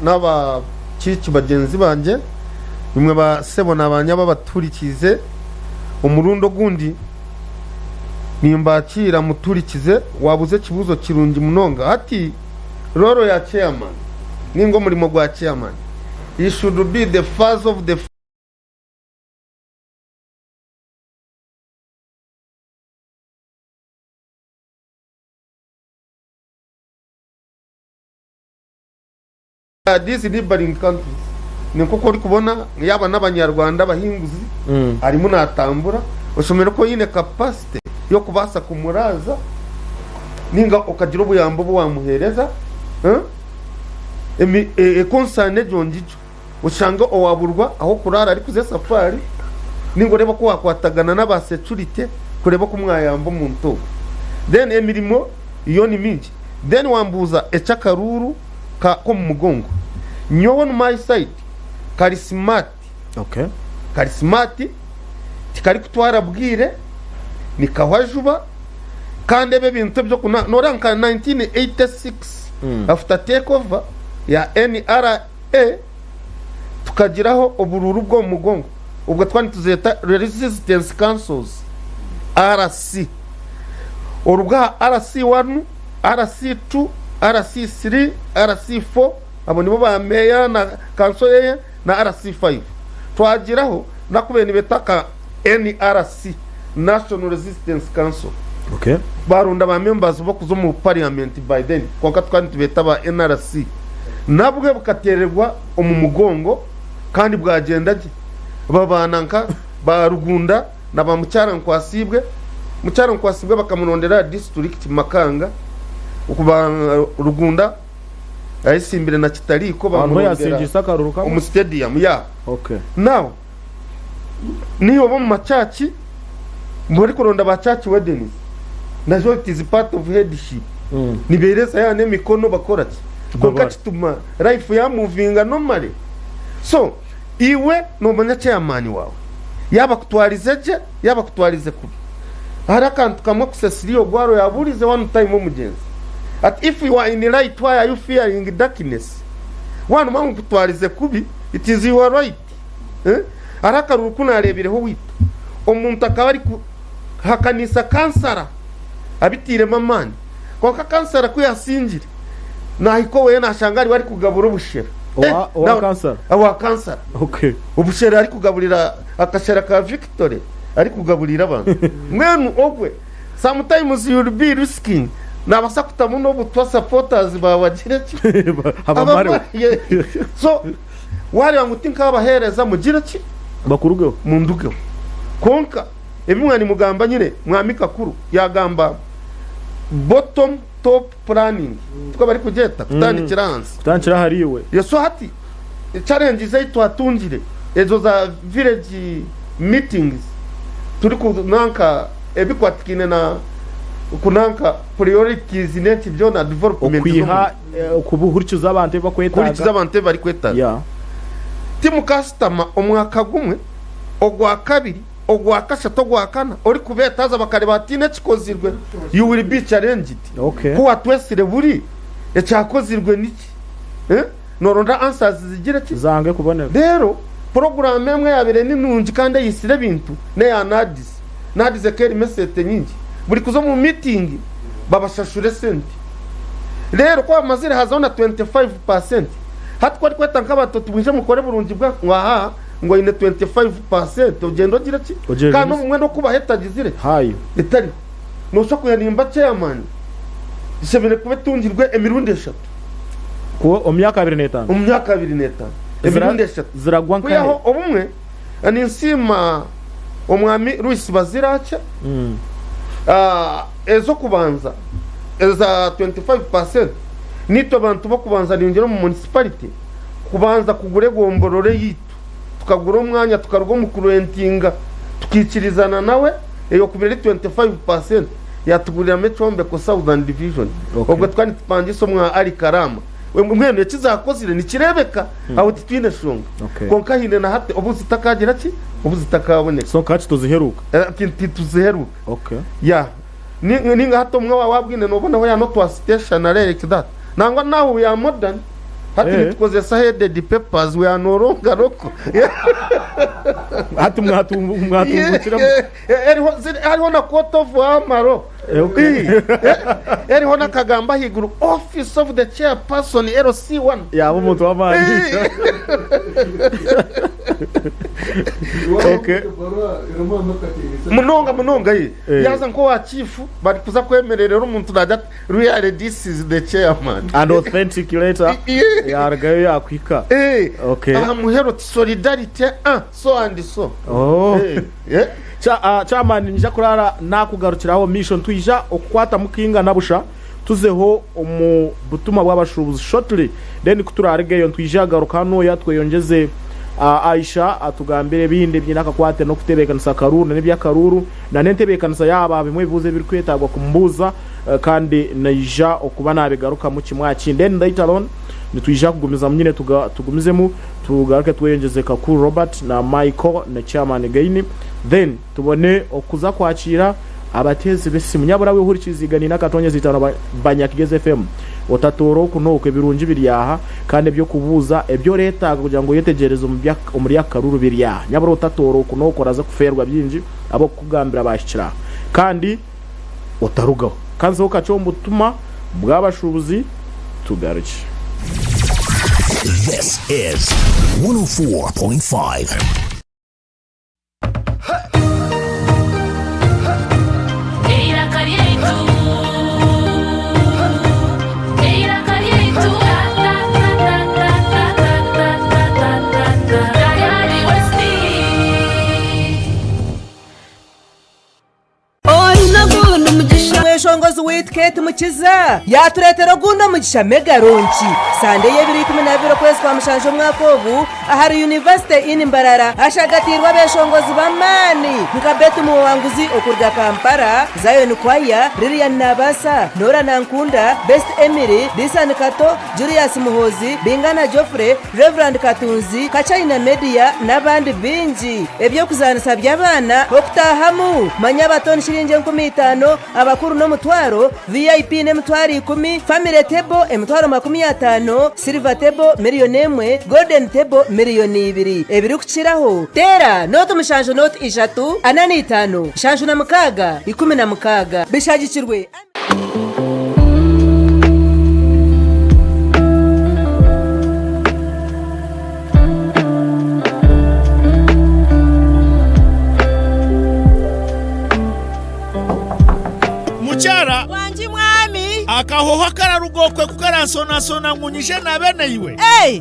naba kiki bagenzi banje bimwe basebona abanyaba baturikize umurundo gundi nimbakira muturikize wabuze kibuzo kirungi munonga ati roro ya chairman ningo murimo gwa chairman he should be the first of the these neighboring countries ni kuko uri kubona yaba n'abanyarwanda bahinguzi harimo natambura ushomera ko yine capacity yo kubasa kumuraza ninga ukagira ubuyambo bwamuhereza concerne jonjijo ushanga owaburwa aho kurara ari kuze safari ningo reba ko wakwatagana n'aba security kureba ko mwayambo mu nto then emirimo iyo ni mingi then wambuza echakaruru ko mu mugongo nyowe on my side karismati tikari kutwara bwire nikawajuba kandi ebe bintu byo kuna noranka 1986 after takeover ya NRA tukagiraho ubururu bwo mu mugongo ubwo twani tuzeta resistance councils RC urubwa RC1 RC2 RC3 RC4 abo nibo ba meya na council na RC5 twagiraho nakubeni betaka NRC National Resistance Council barunda ba members bo kuzo mu parliament by then konka twani tubeta ba NRC nabwe bukatererwa mu mugongo kandi bwagendaje babananka barugunda na ba mucyarankwasibwe bakamunondera district Makanga ukuba rugunda ayisimbire na kitariko bamurondera mu stadium now niyo bo mu machachi muri kuronda ba church weddings nazo it is part of headship nibereza ya nemikono bakorati kokatuma life ya movinga normally so iwe no manya chairman wawe yaba kutwarize kubi harakantu kamwe kusesiriyo gwaro yaburize one time umugenzi at if you are in the right, why are you fearing darkness? One man kutwarize kubi, it is your right. Arakaru kunarebireho wita omuntu akaba ari hakanisa kansara abitire mamani konka kansara kuyasinjire nahiko we nashangari wari kugabura ubushera wa kansara ubushera ari kugaburira akashera ka Victory ari kugaburira abantu mwenu ogwe sometimes you will be risking nabasakuta muno butwa supporters babagireki abamare so wari wangutinka abahereza mugireki bakurugeho mundugeho konka ebimwani mugamba nyine mwamika kuru yagamba bottom top planning twa bari kugeta kutandikira hariwe yeso hati challenge zaitu atungire ezo za village meetings turi kunanka ebikwatikine na kunanka priorities neti byo na development okwiha kubuhurikiza abantu bari kwetaga timu customer omwaka gumwe ogwa kabiri ogwa kashato gwa kana ori kubetaza bakareba ati nekikozirwe you will be challenged kuwa twesire buri ecyakozirwe niki noronda answers zigira ki zange kuboneka rero program emwe yabere ninungi kandi yisire bintu ne ya nadis ekeri message nyingi buri kuzo mu meeting babashashure senti rero kwa mazire hazona 25% hatwa kweta nk'abato tubuje mukore burungi bwa ngwaha ngo ine 25% ugendo gira ki kandi umwe no kuba hetagizire hayo itari no sho kuyanimba chairman isebere kubetungirwe emirundi eshatu ko omyaka 25 emirundi eshatu ziragwa nkane yaho obumwe ani nsima omwami Louis Baziracha ezo kubanza eza 25% nito abantu bo kubanza ninjira mu municipality kubanza kugure gomborore yitu tukagura umwanya tukarugo mu kurentinga tukikirizana nawe eyo kubere 25% yatugurira mechombe ko Southern Division ubwo twani tupangiso mwa ari Karama we mwene kizakozire nikirebeka aho titwine shonga konka hine na hate obuzitakagira ki obuzitakaboneka so kachi tuziheruka tuziheruka ya ninga hato mwa wabwine nobona ho ya no to station like that nangwa now we are modern hati nitkoze sahede papers we are no longer roko hati mwatungukira ari na court of amaro eri hona kagamba higuru office of the chairperson LC1 yabo muntu wamani Okay. munonga ye yaza nko wa chief bari kuza kwemerera umuntu najya really this is the chairman and authenticator yaragayo yakwika. Okay. Muhero solidarity so and so. Yeah. Chairman nija kurara nakugarukiraho mission twija okukwata mukinga nabusha tuzeho mu butuma bw'abashubuzi shortly then kuturarigeyo twija garuka no yatweyongeze Aisha atugambire binde byinaka kwate no kutebekanisa karuru n'ibyakaruru na nentebekanisa yaba bimwe bivuze biri kwetagwa kumbuza kandi naija okuba nabigaruka mu kimwa kindi ndaitalon nitwija kugumiza mnyine tugumizemu tugaruke tweyongeze kakuru Robert na Michael na chairman gaini then tubone okuza kwakira abatezi besimu nyabura we hurikizigani nakatonye zitano banyakigeze FM otatoro kuno birungi biryaha kandi byo kubuza ebyo leta kugira ngo yetegereze umuri yakaruru biryaha nyabura otatoro kuno koraza kuferwa byinji abo kugambira bashikira kandi otarugaho kanze ukacomba utuma bw'abashubuzi tugaruke. This is 104.5. Shongozi witke mukiza yaturetera guno mugisha mega ronchi sande ye 2012 kwezi kwa mushanjo mwakovu ahari university in Mbarara ashagatirwa beshongozi bamani nkabetu mu wanguzi okurya Kampala Zion Kwaya Lilian Nabasa Nora Nankunda Best Emily Disan Kato Julius Muhozi Bingana Joffrey Reverend Katunzi Kachaina Media nabandi binji ebyo kuzanisa by'abana okutahamu manya batoni shirinje 15 abakuru no mutwaro VIP ne mutwari 10 family table emutwaro 50 silver table miliyoni 1 golden table miliyoni 2 ebiri kukiraho tera noto mushanjo noto 3 anani 5 shanjo na mukaga 16 bishagikirwe muchara wanji mwami akahoho kararugokwe kukaransona ngunyishe na bene iwe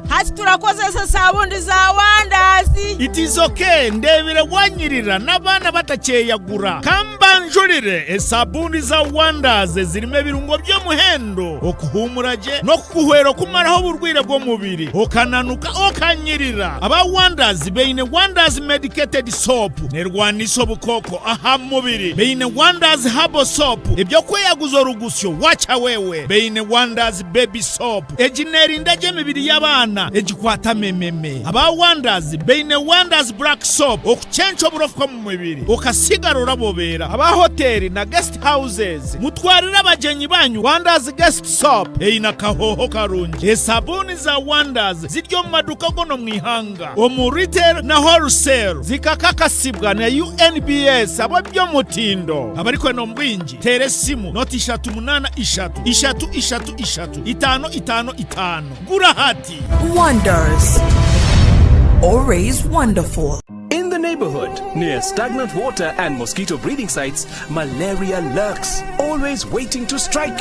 hati turakozesa sabundi za wandazi it is okay ndebire wanyirira n'abana batakeyagura kambanjurire esabundi za wandazi zirime birungo byo muhendo okuhumuraje no kuhwero kumaraho burwire bwo mubiri okananuka okanyirira aba wandazi beine wandazi medicated soap nerwaniso bukoko aha mubiri beine wandazi herbal soap ibyo kweyaguzo rugusyo wacha wewe beine wandazi baby soap ejineri ndaje mibiri y'abana ejikwata mememe aba wandazi beine wandazi black soap okuchencho burofwa mu mibiri okasigarura bobera aba hoteli na guest houses mutwarira abajenyi banyu wandazi guest soap eina kahoho karungi esabuni za wandazi ziryo mu maduka gono mwihanga omu retail na wholesale zikakakasibwa na UNBS abo byo mutindo abariko no mbwinji tere simu noti 383 gura hati Wonders, always wonderful. In the neighborhood, near stagnant water and mosquito breeding sites, malaria lurks, always waiting to strike.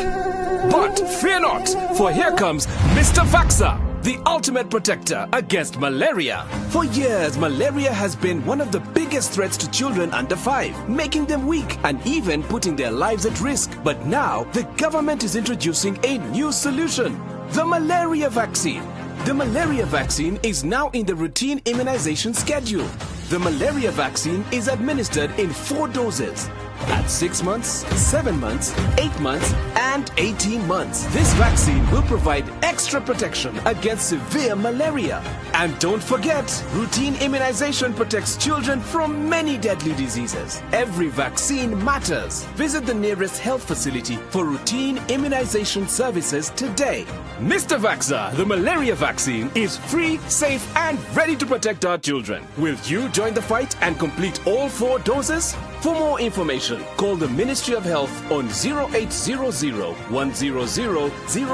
But fear not, for here comes Mr. Vaxa, the ultimate protector against malaria. For years, malaria has been one of the biggest threats to children under 5, making them weak and even putting their lives at risk. But now, the government is introducing a new solution, the malaria vaccine. The malaria vaccine is now in the routine immunization schedule. The malaria vaccine is administered in 4 doses. At 6 months, 7 months, 8 months, and 18 months. This vaccine will provide extra protection against severe malaria. And don't forget, routine immunization protects children from many deadly diseases. Every vaccine matters. Visit the nearest health facility for routine immunization services today. Mr. Vaxa, the malaria vaccine is free, safe, and ready to protect our children. Will you join the fight and complete all 4 doses? For more information, call the Ministry of Health on 0800 100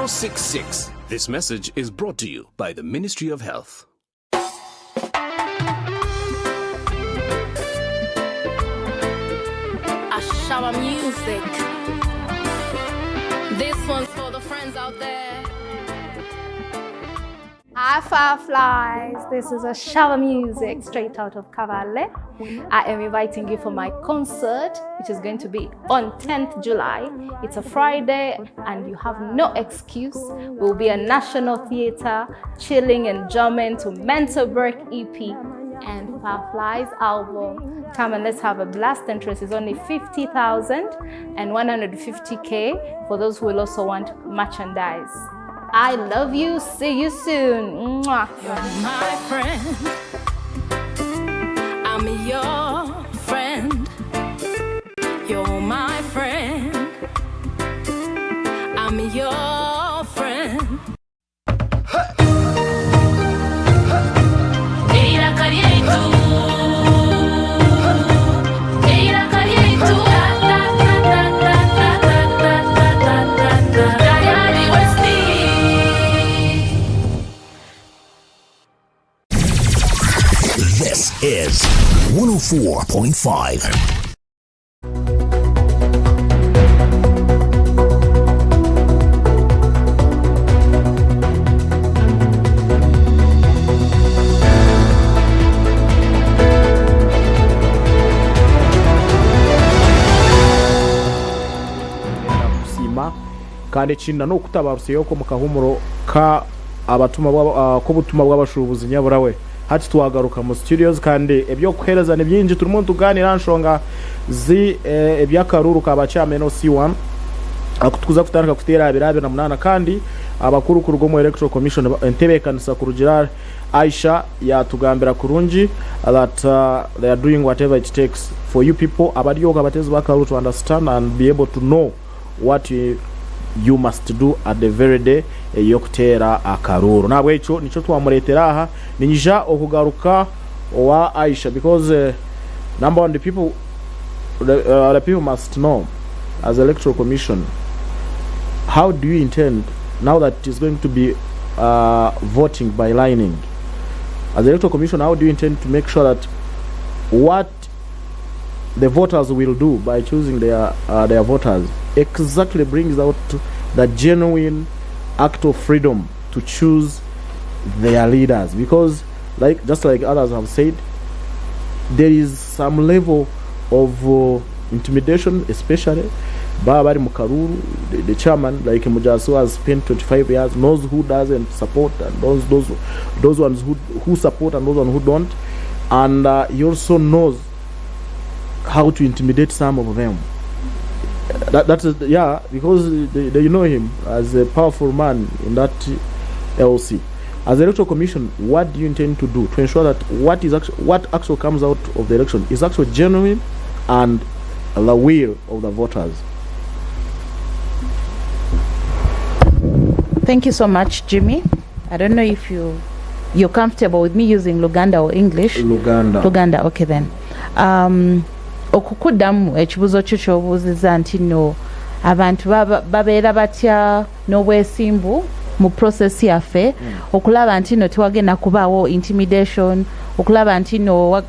066. This message is brought to you by the Ministry of Health. Cover music. This one's for the friends out there. Hi Fireflies, this is a shower music straight out of Cavalle. I am inviting you for my concert, which is going to be on 10th July. It's a Friday and you have no excuse. We'll be a National Theatre, chilling and jamming to Mental Break EP and Fireflies album. Come and let's have a blast. Entrance is only 50,000 and 150K for those who will also want merchandise. I love you. See you soon. Mwah. You're my friend. I'm your friend. You're my friend. I'm your friend. This is 104.5. kandi kinna no kutabaruseyo ko mukahumuro ka abatuma ko butuma bw'abashubuzi nyaburawe hati twagaruka mu studios kandi ebyo kwereza ne byinji turimo tuganira nshonga zi ebyakaruru ka bachameno C1 akutukuza kutaraka kutera 2008 kandi abakuru ku rugo mu electoral commission entebekanisa ku rugira Aisha yatugambira kurungi that they are doing whatever it takes for you people abadiyo kabatezi bakaru to understand and be able to know what you must do at the very day yokutera akaruru nabwo ico nico twamuretera aha ninja okugaruka wa Aisha because number one the people must know as electoral commission how do you intend now that it is going to be voting by lining as electoral commission how do you intend to make sure that what the voters will do by choosing their voters exactly brings out the genuine act of freedom to choose their leaders, because just like others have said, there is some level of intimidation, especially Babari Mukaruru, the chairman, like Mujasu, has spent 25 years, knows who doesn't support and those ones who support and those ones who don't, and he also knows how to intimidate some of them. That is, yeah, because they know him as a powerful man in that LC. As the electoral commission, what do you intend to do to ensure that what actually comes out of the election is actually genuine and the will of the voters? Thank you so much, Jimmy. I don't know if you're comfortable with me using Luganda or English. Luganda, okay then. Okukudamu ekibuzo ky'obuuziza nti no abantu babeera batya n'obwesimbu mu process yaffe okulaba nti no tewagenda kubaawo intimidation, okulaba nti no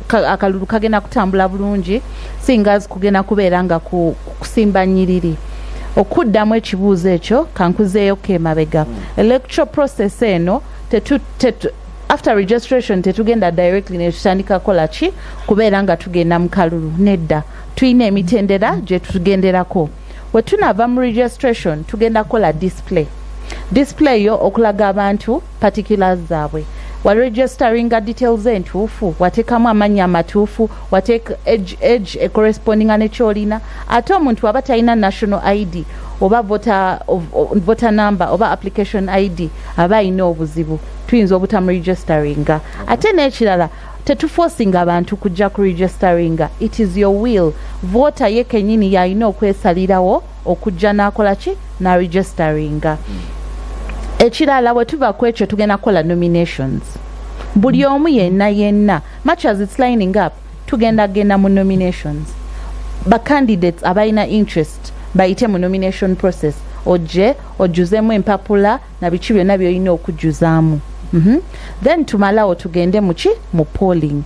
akalulu kagenda kutambula bulungi singa kugenda kubeera nga kusimba nnyiriri. Okuddamu ekibuuzo ekyo kankuzeeyo kemabega. Electoral process eno after registration tetugenda directly ne tutandika kola ki kubeera nga tugenda mu kalulu nedda. Tuyina emitendera gye tugenderako. We tunava mu registration tugenda kola display yo okulaga abantu particulars zaabwe. Wa registeringa details entuufu, wateekamu amannya amatuufu, wateeka age correspondinga nekyolina, ate omuntu aba talina national ID oba voter number oba application ID aba alina obuzibu tuyinza obutamu registeringa. Ate n'ekirala tetuforcinga abantu kujja ku registeringa, it is your will. Voter ye kennyini yalina okwesalirawo okujja n'akola ki na registeringa. Ekirala bwe tuva ku ekyo tugenda kola nominations. Buli omu yenna much as it's lining up tugenda genda mu nominations. Ba candidates abalina interest bayite mu nomination process ojuzemu empapula na biki byonna byolina okujuzaamu. Then tumalawo tugende mu polling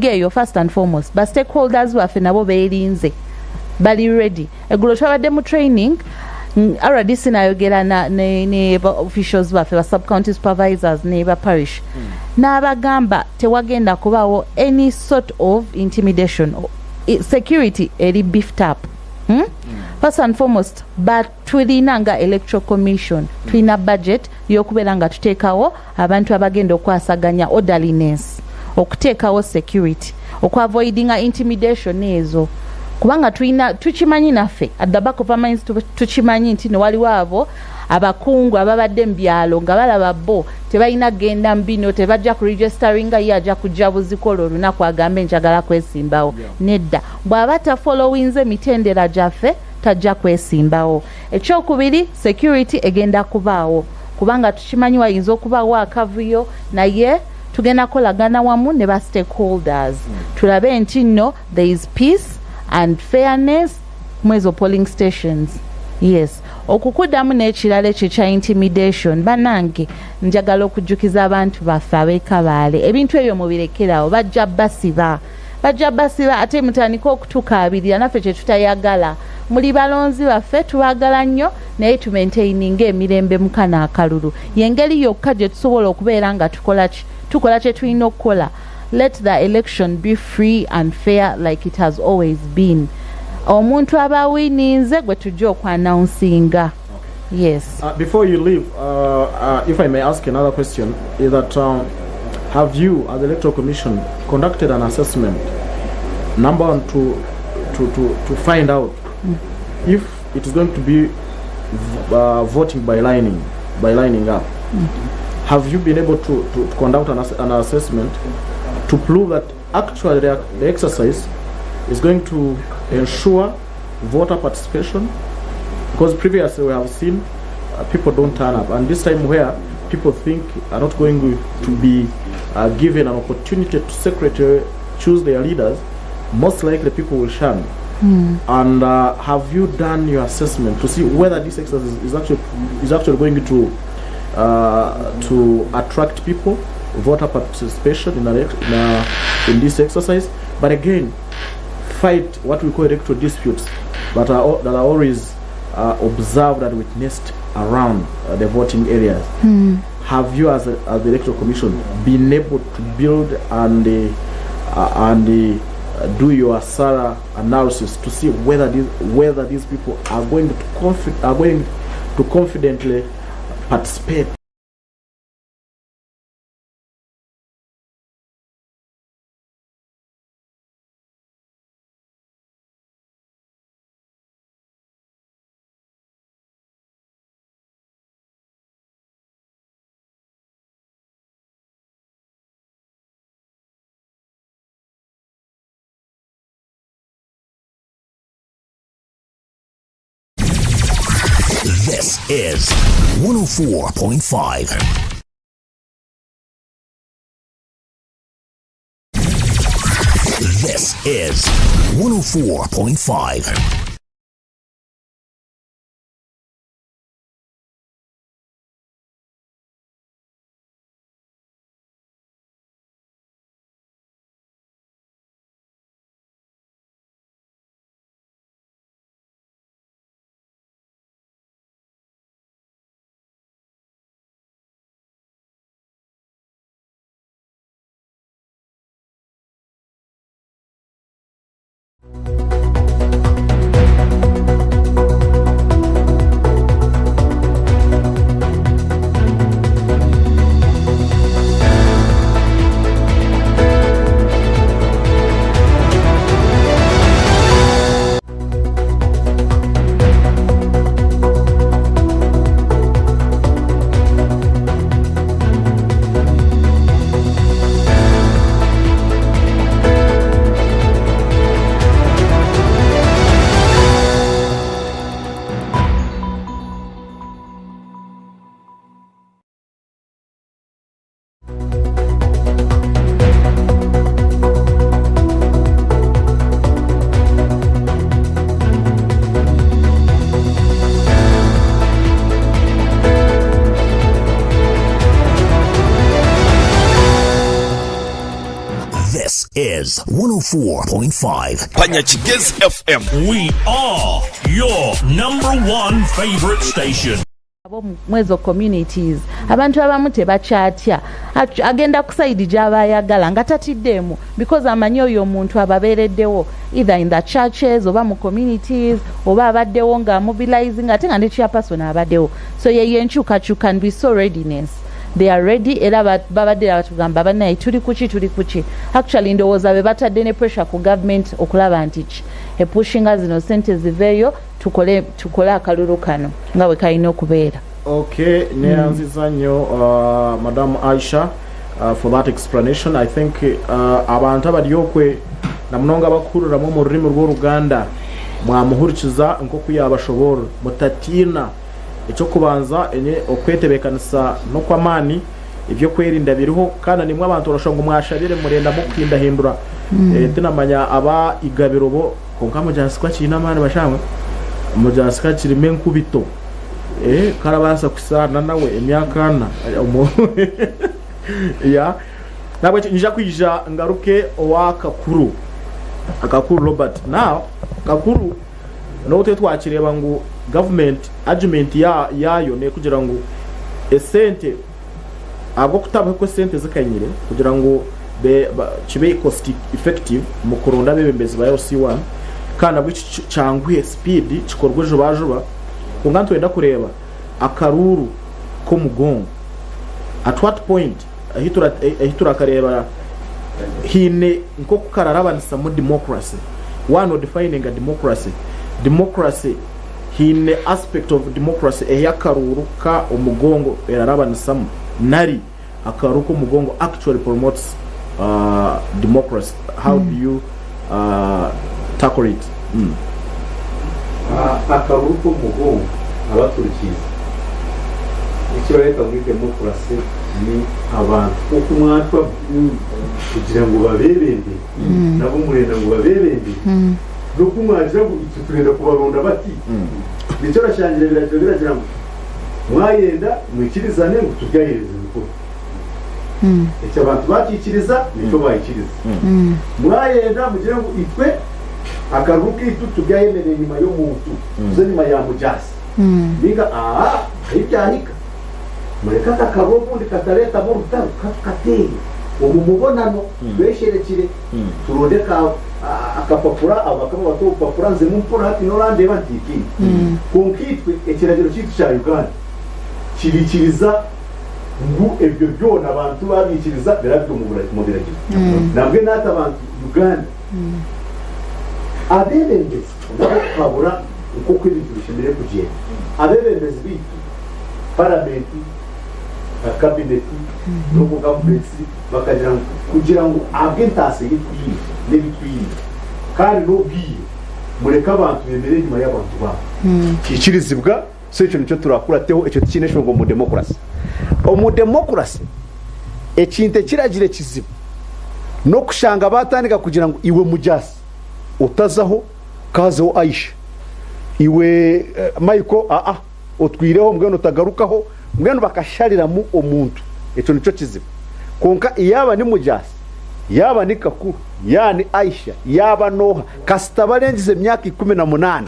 eyo first and foremost ba stakeholders baffe nabo beerinze bali ready eggulo twabadde mu training RDC nayogera ne officials baffe ba sub county supervisors ne ba parish n'abagamba tewagenda kubawo any sort of intimidation security eri beefed up first and foremost but tulina nga electoral commission tulina budget y'okubeera nga tuteekawo abantu abagenda okwasaganya orderliness okuteekawo security okwaavoidinga intimidation ezo kubanga tukimanyi naffe at the back of our minds tukimanyi nti waliwo abo abakungu ababadde mu byalo nga balaba bo tebalina genda mbino tebajja ku registeringa ye ajja kujja buzikola olunaku agambe njagala kwesimbawo nedda bw'aba tafollowinze mitendera gyaffe tajja kwesimbawo ekyokubiri security egenda kubaawo kubanga tukimanyi wayinza okubaawo akavuyo naye tugenda kolagana wamu ne ba stakeholders tulabe nti nno there is peace and fairness mwezo polling stations. Yes, okukuddamu n'ekirala ekyo kya intimidation banange njagala okujjukiza abantu baffe ab'ekabaale ebintu ebyo mubirekerawo bajja basiba ate mutandika okutukaabirira naffe kye tutayagala muli balonzi baffe tubagala nnyo naye tumaintaininga emirembe mukana akalulu yengeri yokka gye tusobola okubeera nga tukola kye tulina okukola. Let the election be free and fair like it has always been. Omuntu abawininze gwe tujja okwannouncinga. Yes. Before you leave, if I may ask another question, is that have you, as the Electoral Commission, conducted an assessment, number one, to find out if it is going to be voting by lining up? Have you been able to conduct an assessment to prove that actually the exercise is going to ensure voter participation? Because previously we have seen people don't turn up, and this time where people think are not going to be given an opportunity to secretly choose their leaders, most likely people will shun. And have you done your assessment to see whether this exercise is actually going to attract people, voter participation in this exercise, but again fight what we call electoral disputes that are always observed and witnessed around the voting areas? Have you, as the Electoral Commission, been able to build and do your thorough analysis to see whether these people are going to confidently participate? This is 104.5. This is 104.5. is 104.5 Panyachigez FM. We are your #1 favorite station. Mwezo communities abantu abamu tebakyatya agenda ku side gy'abayagala nga tatiddemu because amanyi oyo omuntu ababeereddewo either in the churches oba mu communities oba abaddewo nga mobilizing ate nga ne chairperson abaddewo so ye enkyukakyuka and we saw readiness. They are ready era babadde batugamba banaye tuli kuki actually ndowooza be batadde ne pressure ku government okulaba nti epushinga zino sente ziveeyo tukole akalulu kano nga bwe kalina okubeera. Okay, neyanziza nnyo Madam Aisha for that explanation. I think abantu abalyokwe namunonga bakururamu mu rurimi rw'Oluganda mwamuhurikiza nk'oku yabashobora mutatina ekyo kubanza enye okwetebekanisa no kwamani ibyo kwerinda biriho kana nimwe abantu barashonga mwashabire murenda mu kwindahindura tinamanya aba igabirobo konka mujansika kina mani bashamwe mujansika kirime nkubito karabasa kusana nawe emyakana ya nabwo njya kwija ngaruke owakakuru akakuru Robert now kakuru no twakireba ngo government argument yayo ne kugira ngo esente abo kutaba ko sente zikanyire kugira ngo kibe cost effective mu kuronda bebembezi ba LC1 kana bwo cyangwe speed kikorwa juba kunganto wenda kureba akaruru ko mugongo at what point ahitura kareba hine nko kukararabanisa mu democracy one of defining a democracy hine aspect of democracy eyakaruru ka umugongo erarabanisamo nari akaru ko mugongo actually promotes democracy. How do you tackle it? Akaru ko mugongo abaturikiza icyo leta muri democracy ni abantu okumwatwa kugira ngo babebende nabo murenda ngo babebende nukumwaje ngo turenda kubaronda bati nicyo rashangira biragira ngo mwayenda mwikirizane ngo tujyahereze biko icyo abantu bakikiriza nicyo bayikiriza mwayenda mugira ngo itwe akaruki tujyahemereye nyuma yo muntu zo nyuma ya mujasi biga ibyanika mureka akarobo ndikatareta mu rutaro kateye umubonano besherekire turondeka akapapura abakaba bato papura nze mumpora hati norande bantiki konkitwe ekiragiro cyitwa cya Uganda kirikiriza ngu ebyo byona abantu babikiriza birabyo mu biragiro nabwe nata abantu Uganda abebembezi bakabura uko kwibintu bishimire kugenda abebembezi bitu parlamenti kabineti no gavumenti bakagira kugira ngo agentase yitwiye n'ibitwiye kandi no biye mureka abantu bemere nyuma y'abantu ba kikirizibwa so icyo nicyo turakurateho icyo kinesho ngo mu democracy ekinte kiragire kizibu no kushanga batandika kugira ngo iwe mujasi utazaho kazeho Aisha iwe Michael otwireho mbweno tagarukaho mbweno bakasharira mu omuntu icyo nicyo kizibu konka iyaba ni mujasi yaba ni kakuru yani Aisha yaba Noha kasitabarengize myaka 18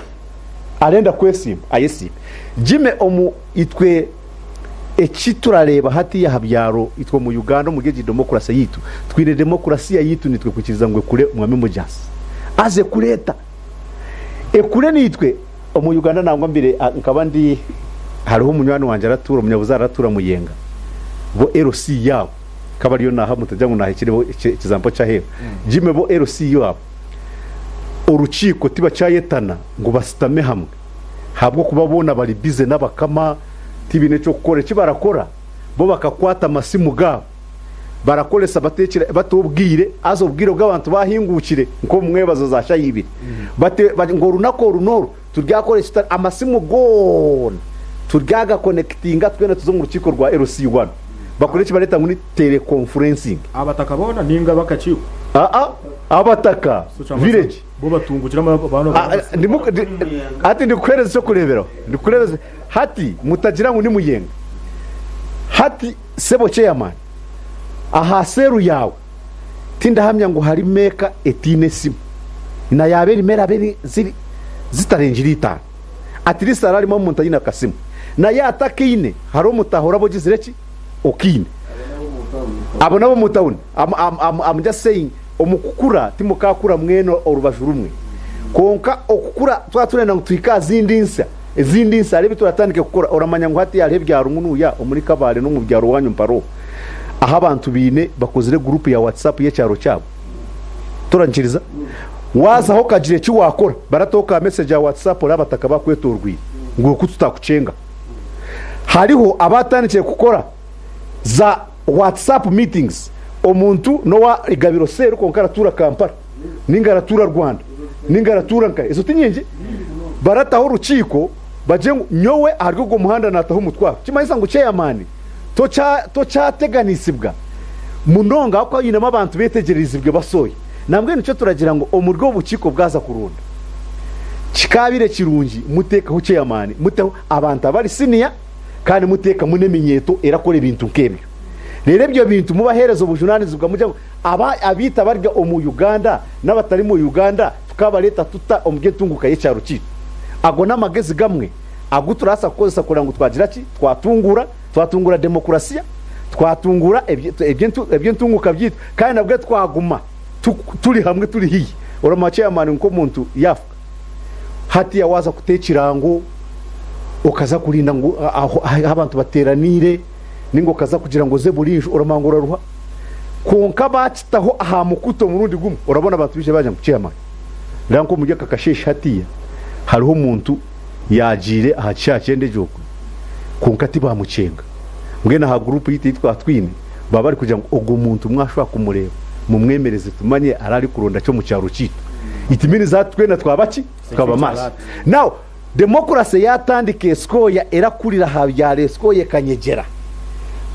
arenda kwesimba ayesiba jime omu itwe ekiturareba hati ya habyaro itwo mu Uganda mu geji democracy yitu twire democracy yitu nitwe kukiriza ngwe kure mwame mujasi aze kureta ekure nitwe mu Uganda nangwa mbere nkabandi hariho umunywani wanje aratura umunyabuza aratura muyenga bo LC yabo kabariyo naha mutajya ngo nahekirebo ikizampo cya heba jime bo LC yabo uruciko tiba cyayetana ngo basitame hamwe habwo kubabona bari bize n'abakama tibine cyo gukora kibarakora bo bakakwata amasimu gabo barakolesa batekira batubwire azobwire bw'abantu bahingukire nko mwebazo zasha yibiri bate ngo runako runoro turyakoresha amasimu gone turyaga connectinga twene tuzo mu rukiko rwa LC1 bakoresha bareta muri teleconferencing abataka bona ninga bakaciko abataka village bo batungukira abantu ati ndikwereza cyo kurebera ndikurebeza hati mutagira ngo ni muyenga hati sebo chairman aha seru yawe tindahamya ngo hari meka etine simu na yaberi mera beri ziri zitarenjira itanu at least ararimo umuntu ayina kasimu na yatakine hari umutahora bogizireki okine abo nabo mutawuni I'm just saying omukukura timukakura mweno orubaju rumwe konka okukura twaturenda ngo twika zindi nsa ari bituratandike gukora oramanya ngo hati yari byaro umunuya omuri kabare no mu byaro wanyu mparo aha abantu bine bakozire group ya WhatsApp y'ecyaro cyabo turanjiriza waza ho kagire cyo wakora baratoka message ya WhatsApp rabataka bakwetorwi ngo kututakucenga hariho abatanikiye gukora za WhatsApp meetings omuntu no wa igabiro seru konkaratura Kampala ningaratura Rwanda ningaratura nka izo tinyingi barataho ruciko baje nyowe ariko go muhanda nataho umutwa kimayisa ngo chairman to cyateganisibwa munonga ko yinama abantu betegerezibwe basoye nambwe nico turagira ngo omurgo buciko bwaza kurunda kikabire kirungi muteka ho chairman muteho abantu abari senior kandi muteka munemenyeto erakora ibintu nkebyo rero byo bintu mubaherezo bujunanizibwa mujya abita barga omu Uganda n'abatari mu Uganda tukabaleta tuta omgetunguka y'ecyaro cyitu ago namagezi gamwe aguturasa koza kugira ngo twagira ki twatungura demokrasiya twatungura ebyo ntunguka byitu kandi nabwe twaguma turi hamwe turi hiyi oramache amani nko muntu yafu hati yawaza kutekirango okaza kurinda ngo abantu bateranire ningo kaza kugira ngo ze burinjo oramangura ruha konka bacitaho aha mukuto murundi gumwe urabona abantu bije baje guciyama ranko mujya kakashesha hatiya hariho umuntu yagire aha cyakende joko konka tibamucenga ngena ha group yitwa twine baba bari kugira ngo ogo muntu mwashwa kumureba mu mwemereze tumanye arari kuronda cyo mu cyaro cyitu itimini zatwena twabaki twaba maso now democracy yatandike skoya erakurira habyare skoye kanyegera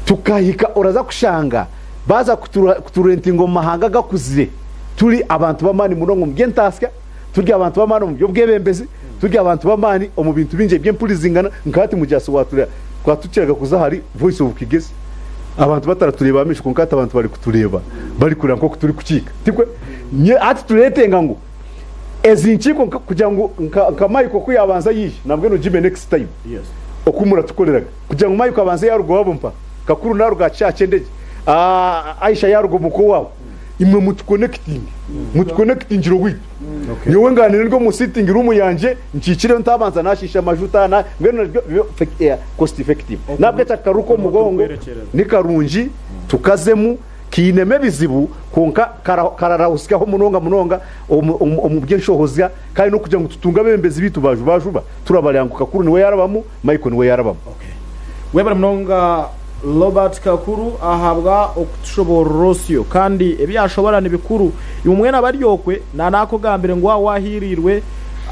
tukahika oraza kushanga baza kuturenta ingoma mahanga gakuzire turi abantu bamani murongo mgentasya turi abantu bamani mu byo bwebembezi turi abantu bamani mu bintu binje byempulizingana nkati mujaso watura kwatuciraga kuzahari voice of kigezi abantu bataratureba amisho konkata abantu bari kutureba bari kurira nko turi kukika tikwe ati turetenga ngo ezinchiko kugira ngo kamayiko kuyabanza yishi nabwo no jibe next time yes okumura tukoleraga kugira ngo mayiko abanze yarugo wabumpa kakuru naruga cyakende Aisha yarugo muko wawo imwe mutuconnecting ro witu yewe ngane ngo mu sitting room yanje ncikire ntabanza nashisha majuta na ngeno cost effective nabwe takaruko mugongo ni karunji tukazemu kineme bizibu konka kararahusikaho munonga omubyenshozya kandi no kugira ngo tutunga bembezi bitu bajuba turabaranguka kuru niwe yarabamo Michael niwe yarabamo okay webara munonga Robert Kakuru ahabwa okutushoborosyo kandi ebyashobora nibikuru imwe nabaryokwe nanako gambire ngo wahirirwe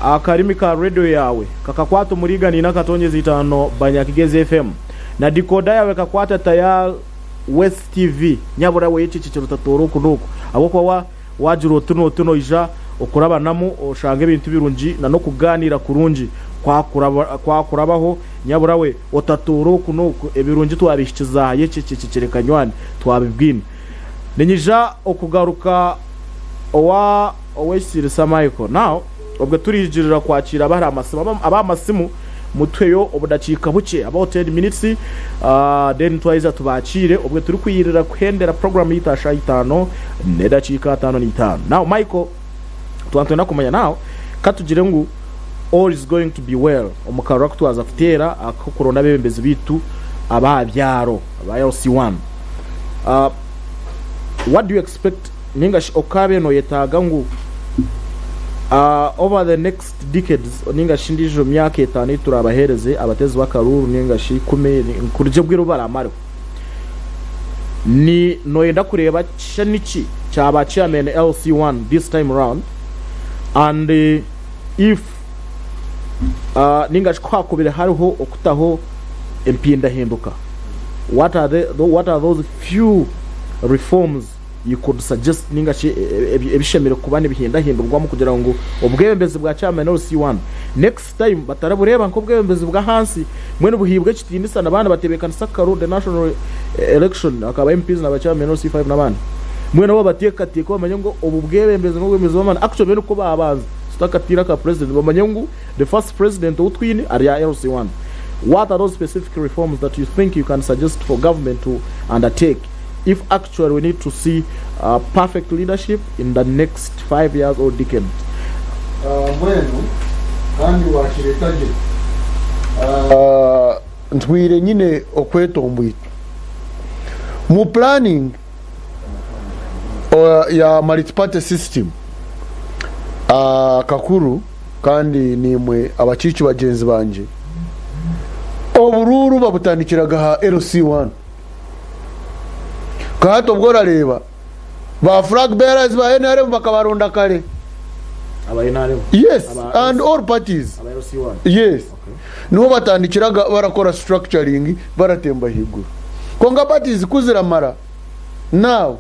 akarimi ka radio yawe kakakwato murigani nakatonyeza 5 Banyakigezi FM na decoder yawe kakwata tayal West TV nyabura we yiciciro tatoro kunuko abo kwa wajiro tuno ija okuraba namu oshange ibintu birungi na no kuganira kurungi kwakurabaho nyabura we otatoro kunuko ebirungi twabishikiza yecicikerekanywani twabibwine ninyija okugaruka owesire Michael now obwe turijirira kwakira abari amasimu mutweyo obudakika buke about 10 minutes then twiza tubakire obwe turi kuyirira kuhendera program yitasha 5 nedakika 5 now Michael twantona kumanya now katugire ngo all is going to be well omukaro kutwaza kutera akokorona bembezi bitu ababyaro aba LC1 what do you expect ningashi okabe no yetaga ngo over the next decades ningashi ndijo myaka 5 turabahereze abatezi bakaruru ningashi 10 kurije bwiro baramaro ni noyenda kureba chaniki cyaba chairman LC1 this time around and if ningashi kwakubire hariho okutaho empinda hinduka what are those few reforms you could suggest ningashi ebishemere kubane bihinda hindurwamo kugira ngo ubwembezi bwa chairman LC1 next time batarabureba nko bwembezi bwa hansi mwene buhibwe kitindisa nabana batebekana sakaro the national election akaba MPs na chairman LC5 nabana mwe nabo batekatiye ko bamanye ngo ubu bwebembeze ngo bwemeze bamana actually bene uko babanza tutakatira ka president bamanye ngo the first president utwini ari ya LC1. What are those specific reforms that you think you can suggest for government to undertake if actually we need to see perfect leadership in the next 5 years or decade? Mwenu kandi wakiretaje ntwire nyine okwetombwito mu planning ya multi-party system kakuru kandi nimwe abacici bagenzi banje obururu babutandikiraga ha LC1 kato bwo rareba ba flag bearers ba NRM bakabaronda kare aba NRM yes and all parties aba LC1 yes no batandikiraga barakora structuring baratemba higuru konga parties kuzira mara now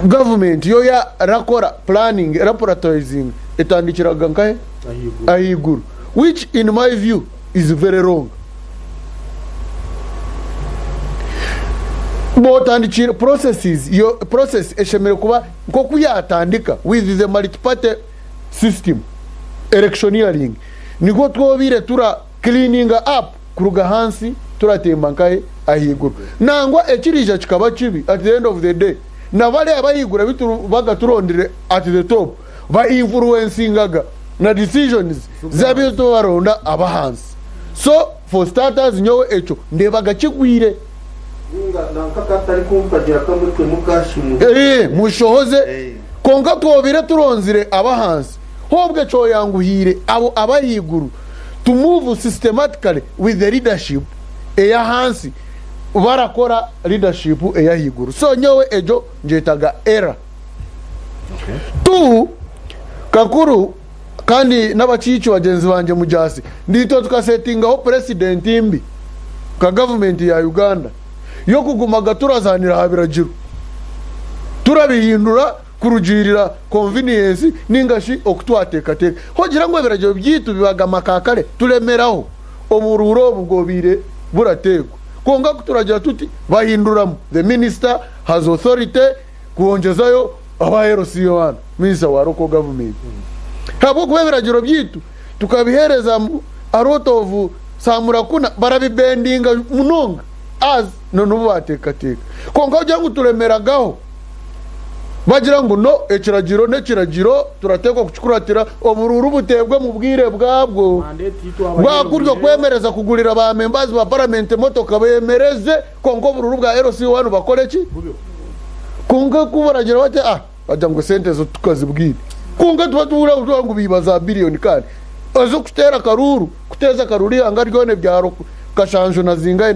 government yo ya rakora planning rapportizing etandikiraga nkahe ahiguru which in my view is very wrong. Botandikira processes your process eshemere kuba nko kuyatandika with the multi-party system electioneering niko twobire tura cleaning up kuruga hansi turatemba nkahe ahiguru nangwa ekirija kikaba kibi at the end of the day na bale abahigura bitu bagaturondire at the top ba influencingaga na decisions zabito baronda abahansi. So for starters nyowe echo ndebaga kigwire mushohoze konga twobire turonzire abahansi hobwe cyo yanguhire abo abayiguru to move systematically with the leadership eya hansi barakora leadership eya higuru. So nyowe ejo njetaga era tu kakuru kandi n'abacici bagenzi banje mujasi ndito tukasetinga ho president imbi ka government ya Uganda yo kugumaga turazanira habiragiru turabihindura kurugirira convenience ningashi okutwateka teka hogira ngo biragiye byitu bibaga makakare turemeraho obururo bugobire burategwa konga kuturagira tuti bahinduramo the minister has authority kuongezayo aba LC1 minister wa local government habo kubebiragiro byitu tukabihereza a lot of samurakuna barabibendinga munonga as none batekateka konga ujya ngo turemeragaho bagira ngo no ekiragiro nekiragiro turatekwa kucukuratira obururu butebwe mu bwire bwabwo bwakuryo kwemereza kugurira ba members ba parliament motoka bemereze kongo obururu bwa LC1 bakore ki konga kubaragira bate bajya ngo sente zo tukazibwira kunga tubatura ngo bibaza billion kandi azo kutera karuru kuteza karuri anga ryone byaro kashanjo nazingaye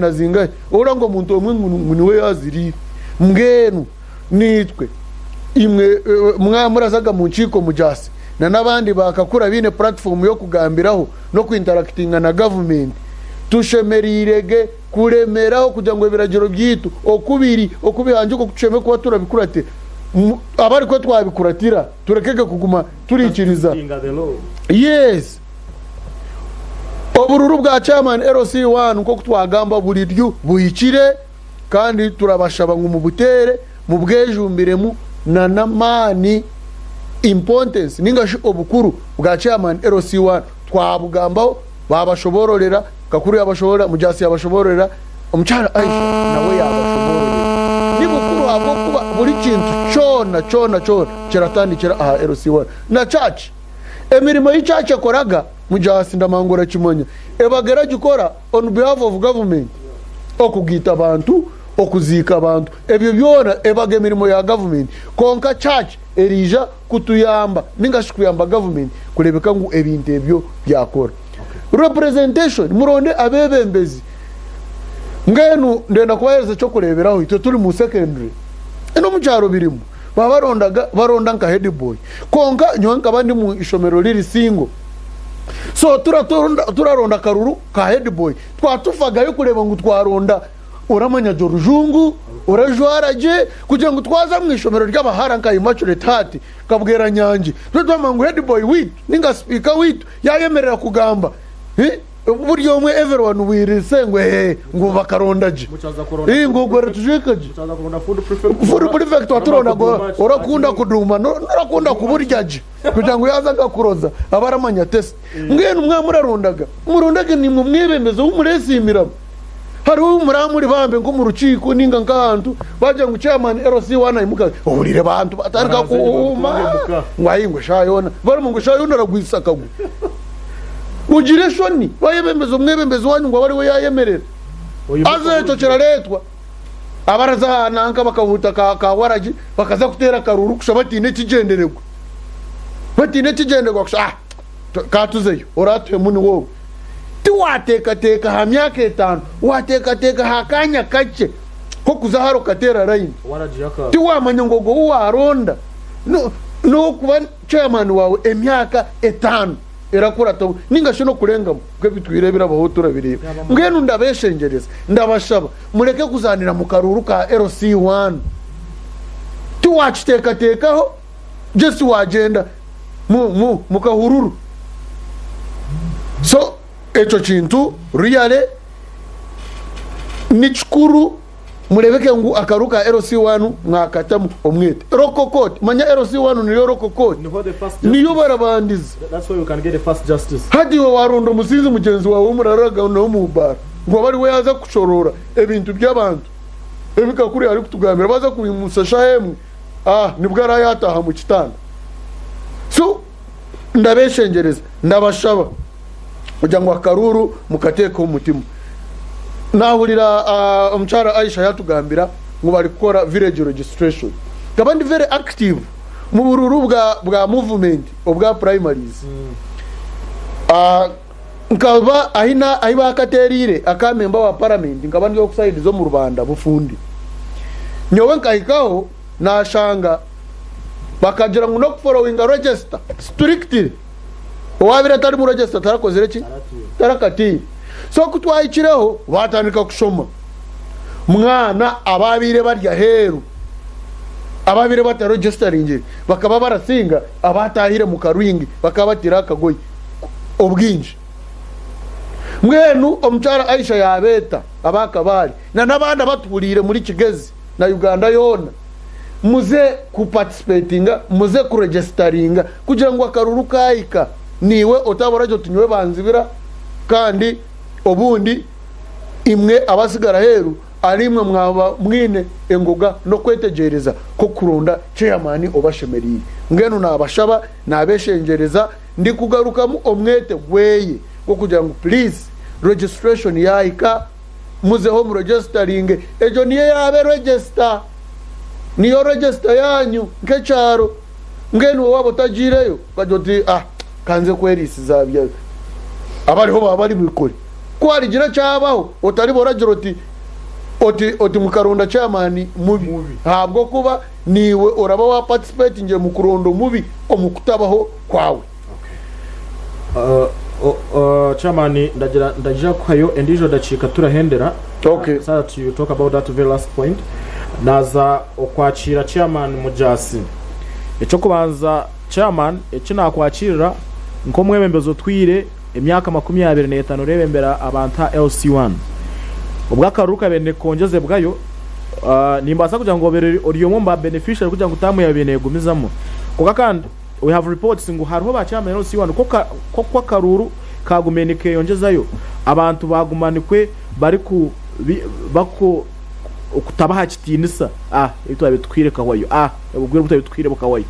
ura ngo muntu omwe we yaziri mgenu nitwe imwe mwamurazaga mu nciko mujasi na nabandi bakakura bine platform yo kugambiraho no kwinteractinga na government tushemerirege kuremeraho kugira ngo biragiro byitu okubiri okubihanje ko kuceme kuba turabikurate abari ko twabikuratira turekege kuguma turikiriza yes obururu bwa chairman LC1 uko twagamba buriryo buyikire kandi turabashaba ngo mu butere mu bwejumbiremu na namani importance ningashi obukuru bwa chairman LC1 twabugambaho babashobororera kakuru yabashobora mujasi yabashoborera omuchana Aisha nawe yabashoborera nibukuru abo kuba buri kintu chona kiratandikira aha LC1 na church emirimo y'icyache koraga mujasi ndamangora kimonya ebagera gikora on behalf of government okugita abantu okuzika abantu ebyo byona ebage mirimo ya government konka church erija kutuyamba ningashikuyamba government kurebeka ngo ebintu ebyo byakora representation muronde abebembezi ngenu ndenda kubahereza cyo kureberaho ito turi mu secondary eno mucyaro birimo baronda nka head boy konka nywanka bandi mu ishomero riri singo so turaronda karuru ka head boy twatufaga yo kureba ngo twaronda uramanya jorujungu urajwaraje kugira ngo twaza mu ishomero ry'abahara nka immaculate heart kabwera nyange twama ngo head boy wit ninga speaker wit yayemerera kugamba buryo umwe everyone wirise ngo bakarondaje ngo gore tujekaje food prefect waturonda go orakunda kuduma norakunda kuburyaje kugira ngo yaza gakuroza abaramanya test ngene umwe murarondage ni mu mwebemeze umuresimira hari umuramuri bambe ngo mu rukiko ninga nkantu baje ngo chairman LC1 imuka urire bantu batarika kuuma ngwayingo shayona bari mu ngishayona aragwisakagu ugire shoni bayebemeza umwebemeza wanyu ngo bari we yayemerera azeto kiraretwa abaraza nanka bakavuta ka waraji bakaza kutera karuru kushabatine kigendererwa batine kigendererwa kusha katuzeyo oratuye muni wowe tiwateka ha myaka 5 wateka hakanya kace ko kuzaharo katera rain tiwamanya ngo waronda no kuba chairman wawe emyaka 5 erakura to ningasho no kurengamo kwe bitwirebera abaho turabireba ngene ndabeshengereza ndabashaba mureke kuzanira mu karuru ka LC1 tiwatekaho just wagenda mu kahururu so echo chintu riyale nichukuru murebeke ngu akaruka LC1 mwakatamu omwete rokokot manya LC1 niyo rokokot niyo barabandiza. That's why you can get a fast justice. Hadi wa warundo musinzi mugenzi wawe umuraraga no mubara ngo bari we yaza kushorora ebintu by'abantu ebika kuri ari kutugambira baza kubimusasha hemwe nibwo arayataha mu kitanda. So ndabeshengereza ndabashaba kugira ngo akaruru mukateka umutima nahurira umchara Aisha yatugambira ngo bari gukora village registration kabandi very active mu bururu bwa movement obwa primaries nkaba ahiba akaterire akamemba wa parliament nkabandi yo kuside zo mu Rwanda bufundi nyowe nkahikaho nashanga bakagira ngo no following a register strictly wabira tari mu register tarakozere ki tarakati so kutwayikireho batandika kushoma mwana ababire barya heru ababire bataregisteringe bakaba barasinga abatahire mu karwingi bakabatira akagoyi obwinji mwenu omchara Aisha yabeta abakabari nabanda batulire muri Kigezi na Uganda yona muze kuparticipatinga muze kuregisteringa kugira ngo akaruru kayika niwe otaborajo tunywe banzibira kandi obundi imwe abasigara heru arimwe mwaba mwine engoga no kwetegereza ko kurunda chairman obashemeriye ngeno nabashaba nabeshengereza ndi kugaruka mu omwete gweye ko kugira ngo please registration yaika muze home registering ejo niye yabe register niyo register yanyu nkecharo ngeno wabo tajireyo bajoti kanze kwerisi zabya abariho babari bikore ko arigira cyabaho utari boragira oti mukarunda chairman mubi habwo kuba niwe uraba wa participate nge mu kurondo mubi omukutabaho kwawe. Chairman ndagira kwayo endijo dacika turahendera. Okay, so that you talk about that very last point naza okwakira chairman Mujasi echo kubanza chairman ekina kwakirira nko mwebembezo twire emyaka 25 rebembera abantu LC1 ubwakaruka bene konjeze bwayo nimbaza kugira ngo bere oriyo mba beneficial kugira ngo tamu yabene gumizamo kuko kandi we have reports ngo hariho bacama LC1 ko karuru kagumeneke yongezayo abantu bagumanikwe bari ku bako okutabaha kitinisa itwabe twireka wayo ubwire butabe twireka wayo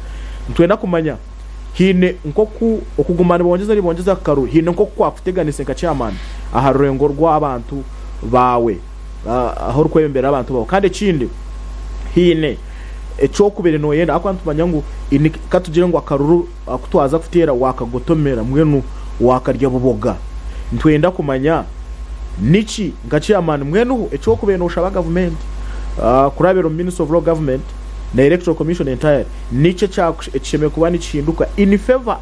ntwenda kumanya hine nkoku okugumana bongeza karu hine nkoku kwakuteganise nka chairman aharurengo rw'abantu bawe aho rukwembera abantu bawe kandi kindi hine echo kubere no yenda akwantu banyangu ini katugire ngo akaruru akutwaza kutera wakagotomera mwenu wakarya buboga ntwenda kumanya nichi nga chairman mwenu echo kubere no shaba government kurabero minister of law government na electoral commission entire niche cyakisheme kubani cinduka in favor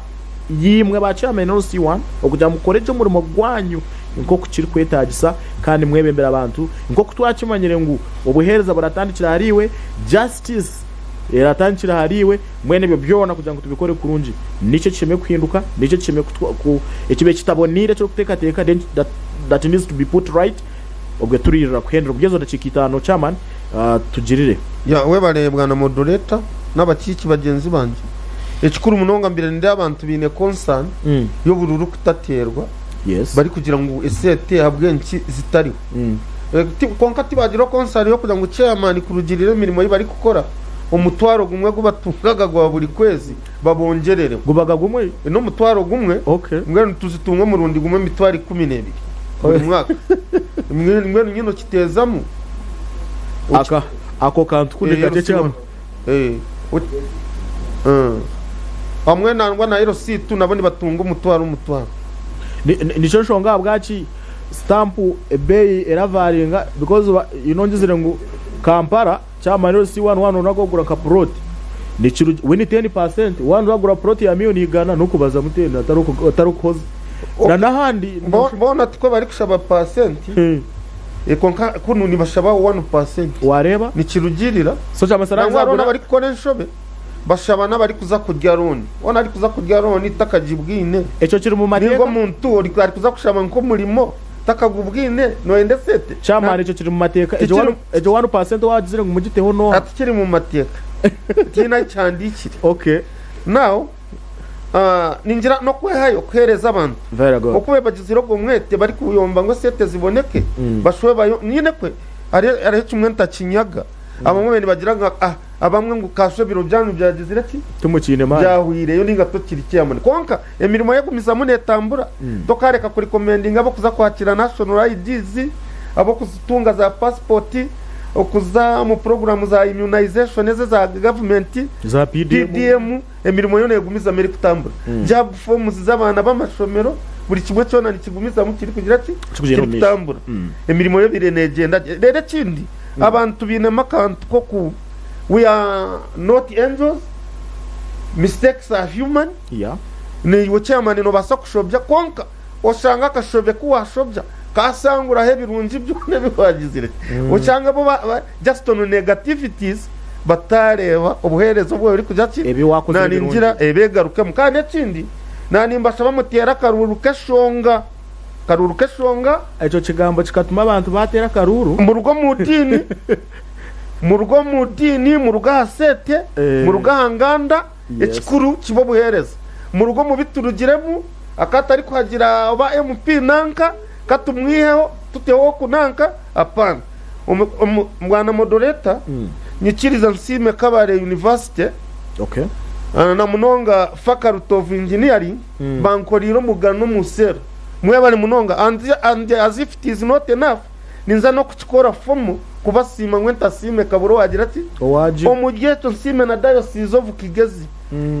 yimwe ba chairman LC1 okuja mukoreje umurimo gwanyu nko kukiri kwetagisa kandi mwebembera abantu nko kutwakimanyire ngo obuhereza baratandikira hariwe justice eratangikira hariwe mwene byo byona kugira ngo tubikore kurunji nice kime kwihinduka nice kime ekibe kitabonire cyo kutekateka that needs to be put right ubwo turirira kwendera ubyezo ndakikitano chairman tugirire ya we barebwa na moderator n'abakiki bagenzi banje ekikuru munonga mbere ndi abantu bine concern yo bururu kutaterwa yes bari kugira ngo esete habwenki zitariho konka tibagira concern yo kugira ngo chairman kurugirira imirimo yi bari gukora umutwaro gumwe gubatungaga gwa buri kwezi babongerere gubaga gumwe no mutwaro gumwe okay ngene tuzitumwe mu rundi gumwe mitwari 12 buri mwaka ngene nyino kitezamo ako kantu kundika cyama amwe nangwa na RC tu nabone batunga umutwaro nico shonga bwaci stamp ebay eravaringa because inongezere ngo Kampala chama rero si 11 unagogura ka prot ni kiru when 10% wandu bagura prot ya miliyoni igana no kubaza mutenda atarukoze nahandi mbona tiko bari kushaba percent konka kunu ni bashaba 1% wareba ni kirugirira so chama saranga bari kukora nshobe bashaba nabari kuza kurya roni ona ari kuza kurya roni takajibwine eco kiri mu mateka ningo muntu ari kuza kushaba nko murimo takagubwine no endesete chama rico kiri mu mateka ejo 1% wagizire ngo mugiteho no atikiri mu mateka tina cyandikire okay now ningira no kwehayo kwereza abantu very good okube bagiziro go mwete bari kuyomba ngo sete ziboneke bashwe bayo nyine kwe ari kimwe ntakinyaga abamwe bagiraga abamwe ngo kaswe biro byanyu byagizira ki tumukine mali byahwire yo ninga tokiri cyamone konka emirimo yo gumiza munetambura tokareka kuri commending abo kuza kwakira national IDs abo kuzitunga za passport okuza mu program za immunization za government za PDM emirimo yo negumiza meri kutambura job forms z'abana b'amashomero buri kimwe cyona nikigumiza mu kiri kugira ki kutambura emirimo yo birenegenda rero kindi abantu binema kantu ko ku we are not angels, mistakes are human. Yeah. Ni chairman no basa kushobya konka oshanga kashobye kuwashobya kasangura hebirunji byone bihagizire oshanga bo just on negativities batareba obuherezo bwo buri kujaki nani ngira ebegaruke mukane kindi nani mbashaba mutera karuru kashonga eco kigambo kikatuma abantu batera karuru mu rugo mutini mu rugo mutini mu rugo hasete mu rugo hanganda ekikuru kibo buhereza mu rugo mu biturugiremu akatari kwagira oba MP nanka katumwiheho tuteho kunanka apana mwana moderator nyikiriza nsime kabare university okay na munonga faculty of engineering bankoriro mugano musero mwe bari munonga and as if it is not enough ninza no kukikora fomu kubasima ngwenta sime kaburo wagira ati omugeto sime na diocese of Kigezi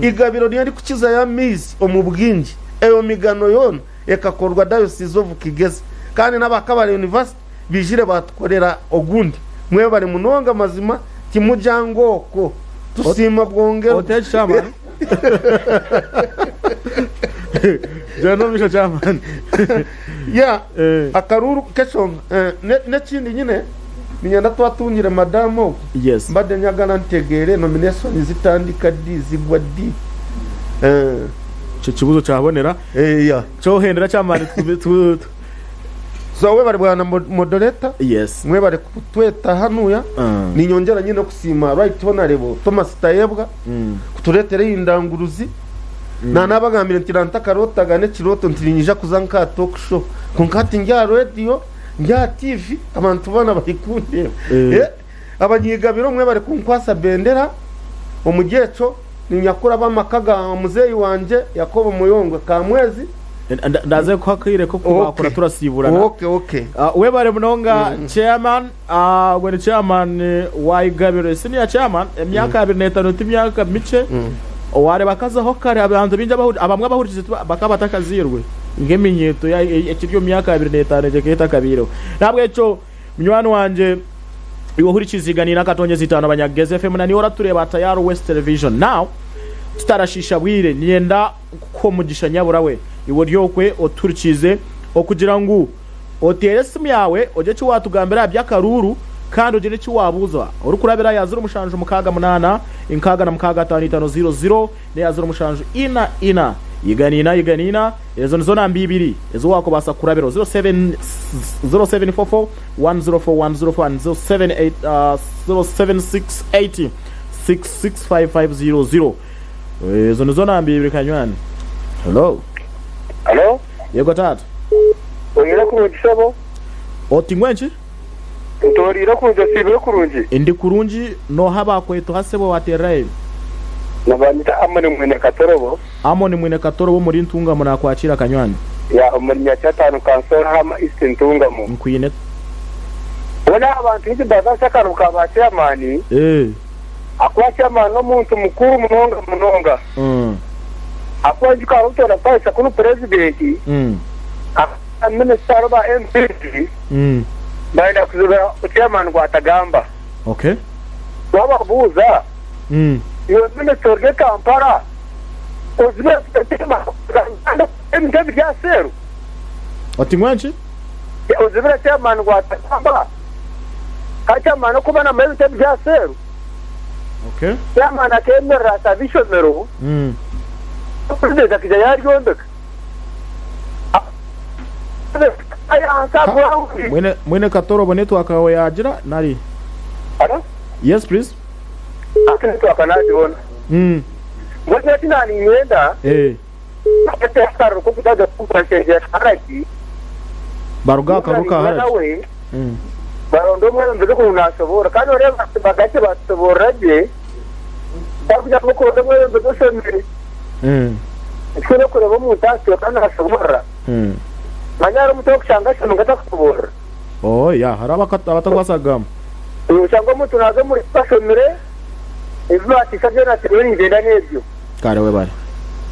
igabiro ryari kukiza ya miss omubwingi eyo migano yona ekakorwa diocese of Kigezi kandi nabakabare university bijire batukorera ogundi mwe bari munonga mazima kimujangoko tusima bwongero otechama Jano misho chairman. Ya akaruru kesho ne chindi nyine ninyanda twatunyire madamo. Yes. Mbade nyagana ntegere nomination zitandika zibwa di. Cyo kibuzo cyabonera. Ya. Cyo hendera chairman So we bari bwana moderator. Yes. Mwe bari kutweta hanuya. Ninyongera nyine kusima right honorable Thomas Tayebwa. Kuturetere indanguruzi. Na nabagambira ntiranta karota gane kiroto ntirinyija kuzanka talk show kunkati njya radio njya TV abantu bana bayikunde abanyigabiro mwe bari kunkwasa bendera omugeco ninyakura bamakaga muzeyi wanje Yakobo Muyongo ka mwezi ndaze kwakire ko kubakora turasiburana okay we bare munonga chairman when chairman wa igabiro senior chairman emyaka 25 timyaka mice ware bakazaho kare abantu binja abamwe bahurije bakabatakazirwe ngeminyeto ya ekiryo myaka 25 jeketa kabiro nabwo eco mnywano wanje iwohurikiziganira katonye zitano abanyageze FM na niora tureba Tayari West Television now tutarashisha bwire nienda ko mugisha nyabura we iworyokwe oturikize okugira ngo oteresimu yawe oje cyo watugambira byakaruru kandi ugire icyo wabuza uri kurabira yazira umushanju mukaga munana inkaga na mukaga 5500 ne yazira umushanju ina yiganina ezo nizo nambi ibiri ezo wako basa kurabira 0744 104 0768 665500 ezo nizo nambi ibiri kanywani. Hello yego tata oyera kurungi sabo oti ngwenchi ntorira kuza sibiro kurungi indi kurungi no haba kwetu hasebo wateraye nabanyita amone mwene katorobo muri ntunga muna kwakira kanywani ya umurnya cyatanu kansora hama istintunga mu nkwine wala abantu hizi baza karuka bacyamani akwachamani no muntu mukuru munonga akwaji karutora paisa kuno presidenti minister ba MP baina kuzura chairman kwa Tagamba. Okay. Baba buza. Yo minister ge Kampala. Ozibira tema. Emtebi ya seru. Otimwanchi? Ozibira chairman kwa Tagamba. Chairman kuba na emtebi ya seru. Okay. Chairman akemera savisho mero. President akijayari gondek. Mwene katoro bonetu akawe yajira nari. Ano? Yes please. Akinetu akanaji ona. Mwene tina ni nyenda. Akete akaru kukudaga kukudaga haraki. Baruga karuka haraki. Barondo mwene mbizo kunashobora. Kano reba bagate basoboraje. Bakuja mukondo mwene mbizo semiri. Ikino kureba mutasi kana ashobora. Manyara muto kushanga ngata kubura. Oh ya haraba abatagwasagama. Ushanga mutu nazo muri pasomire. Ibyo atisabye na tibiri ngenda nebyo. Kare we bari.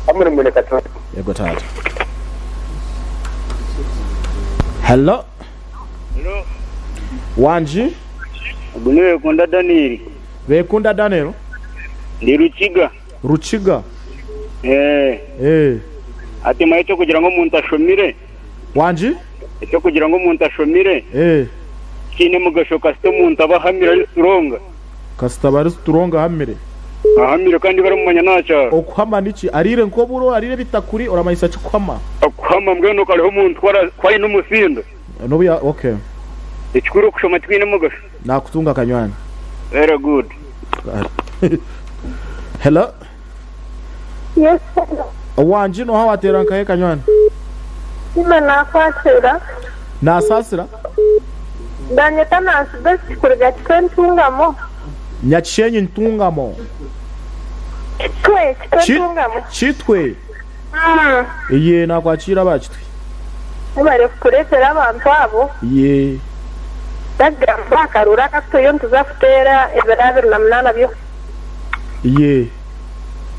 Amuri mwene katatu. Yego tata. Hello. Wanji? Bune kunda Daniel. Bekunda Daniel? Ndi Ruchiga. Ati maito kugira ngo umuntu ashomire. Wanji? Icyo kugira ngo umuntu ashomire. Kine mugashoka sito umuntu abahamira ari stronga. Kasitaba ari stronga hamire. Ahamire kandi baramumanya nacha. Okuhama niki arire nkoburo arire bitakuri oramayisa chikwama. Okuhama mbweno kaleho umuntu kwari n'umusindo. No ya okay. Ikikuru kushoma twine mugasho. Nakutunga kanywani. Very good. Hello. Yes. Wanji no hawatera nkaye kanywani. Ima nakwasira. Nasasira? Danyeta nasibesi kuriga chitungamo. Nyachenyi ntungamo. Chitungamo. Chitwe. Iye nakwakira bachitwe. Ubare kuretera abantu abo. Iye. Dagamba karura katoyo ntuzafutera eberabe namnana byo. Iye.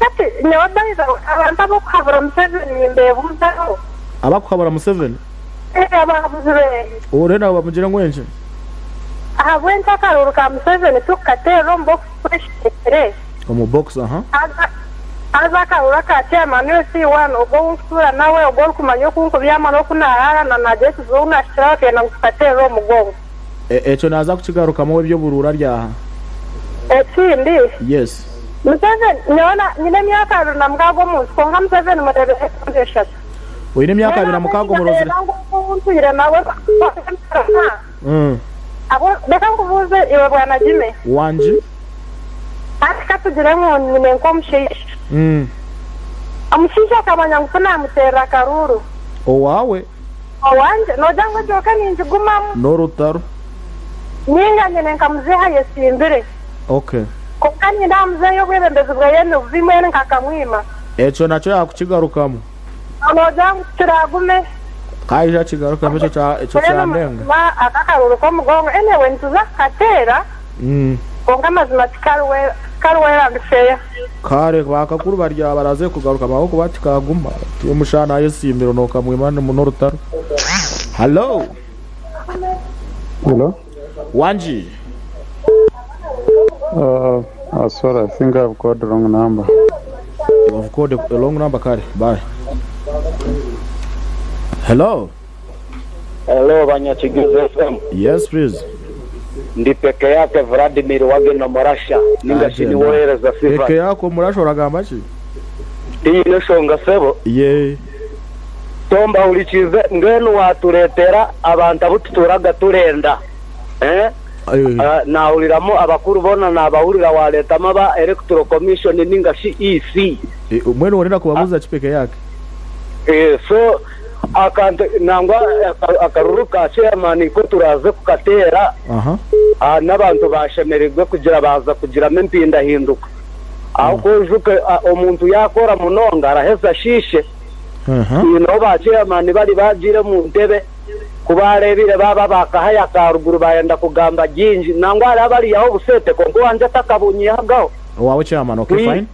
Ati nyabayiza abantu abo khavura Museveni mbebuzaho. Abakwabara Museveni? Ababuze. Orena bamugira ngwenje. Wenta karuru ka Museveni tukatero box fresh tere. Como box aha. Aza karura ka chairman C1 ogo usura nawe ogo kumanyo kunko byama no kunarara na najesi zona shaka na tukatero mugongo. Echo naza kukigaruka mu byo burura ryaha. Ekindi? Yes. Museveni nyona nyine myaka na mgago mu konga Museveni mudebe foundation. Wine myaka abira mukago murozire. Ntuyire nawe. Abo beka kuvuze iwe bwana Jime. Wanji? Ati katugire ngo nyine nkomshishi. Amushisha kabanya ngufuna mutera karuru. Owawe. Owanje no jango joka ninji gumamu. No rutaro. Ninga nyine nkamzeha yesimbire. Okay. Kokani ndamze yo kwebembeze bwayene uvimene nkakamwima. Echo nacho yakukigarukamo. Anojangu tiragume. Kaija kigaruka mecho cha ndenga. Ma akakaruru ko mugongo enewe ntuza katera. Konga mazima karwera ndifeya. Kare bakakuru barya baraze kugaruka amaboko batikaguma. Tumushana yesimbiro no kamwimane mu rutaro. Hello. Hello. Wanji. Sorry, I think I've got the wrong number. You have got the wrong number, Kare. Bye. Hello. Hello, Banyachigeze FM. Yes, please. ndi peke yake Vladimir wagena Murasha ningashi ni wohereza sifa peke yako Murasha uragamba ki iyi neshonga sebo ye tomba ulikize ngenu waturetera abantu abututuraga turenda nawuliramo abakuru bona nabawulira wa leta maba electoral commission ningashi EC mwene wonera kubabuza kipeke yake so akante nangwa akaruru ka chairman ko turaze kukatera n'abantu bashemererwe kugira baza kugira mpinda hinduka aho kojuke omuntu yakora munonga araheza shishe ino ba chairman bari bagire mu ntebe kubarebire baba bakahaya karuguru bayenda kugamba jinji nangwa abari yaho busete ko wanje takabunyiagaho wawe chairman okay fine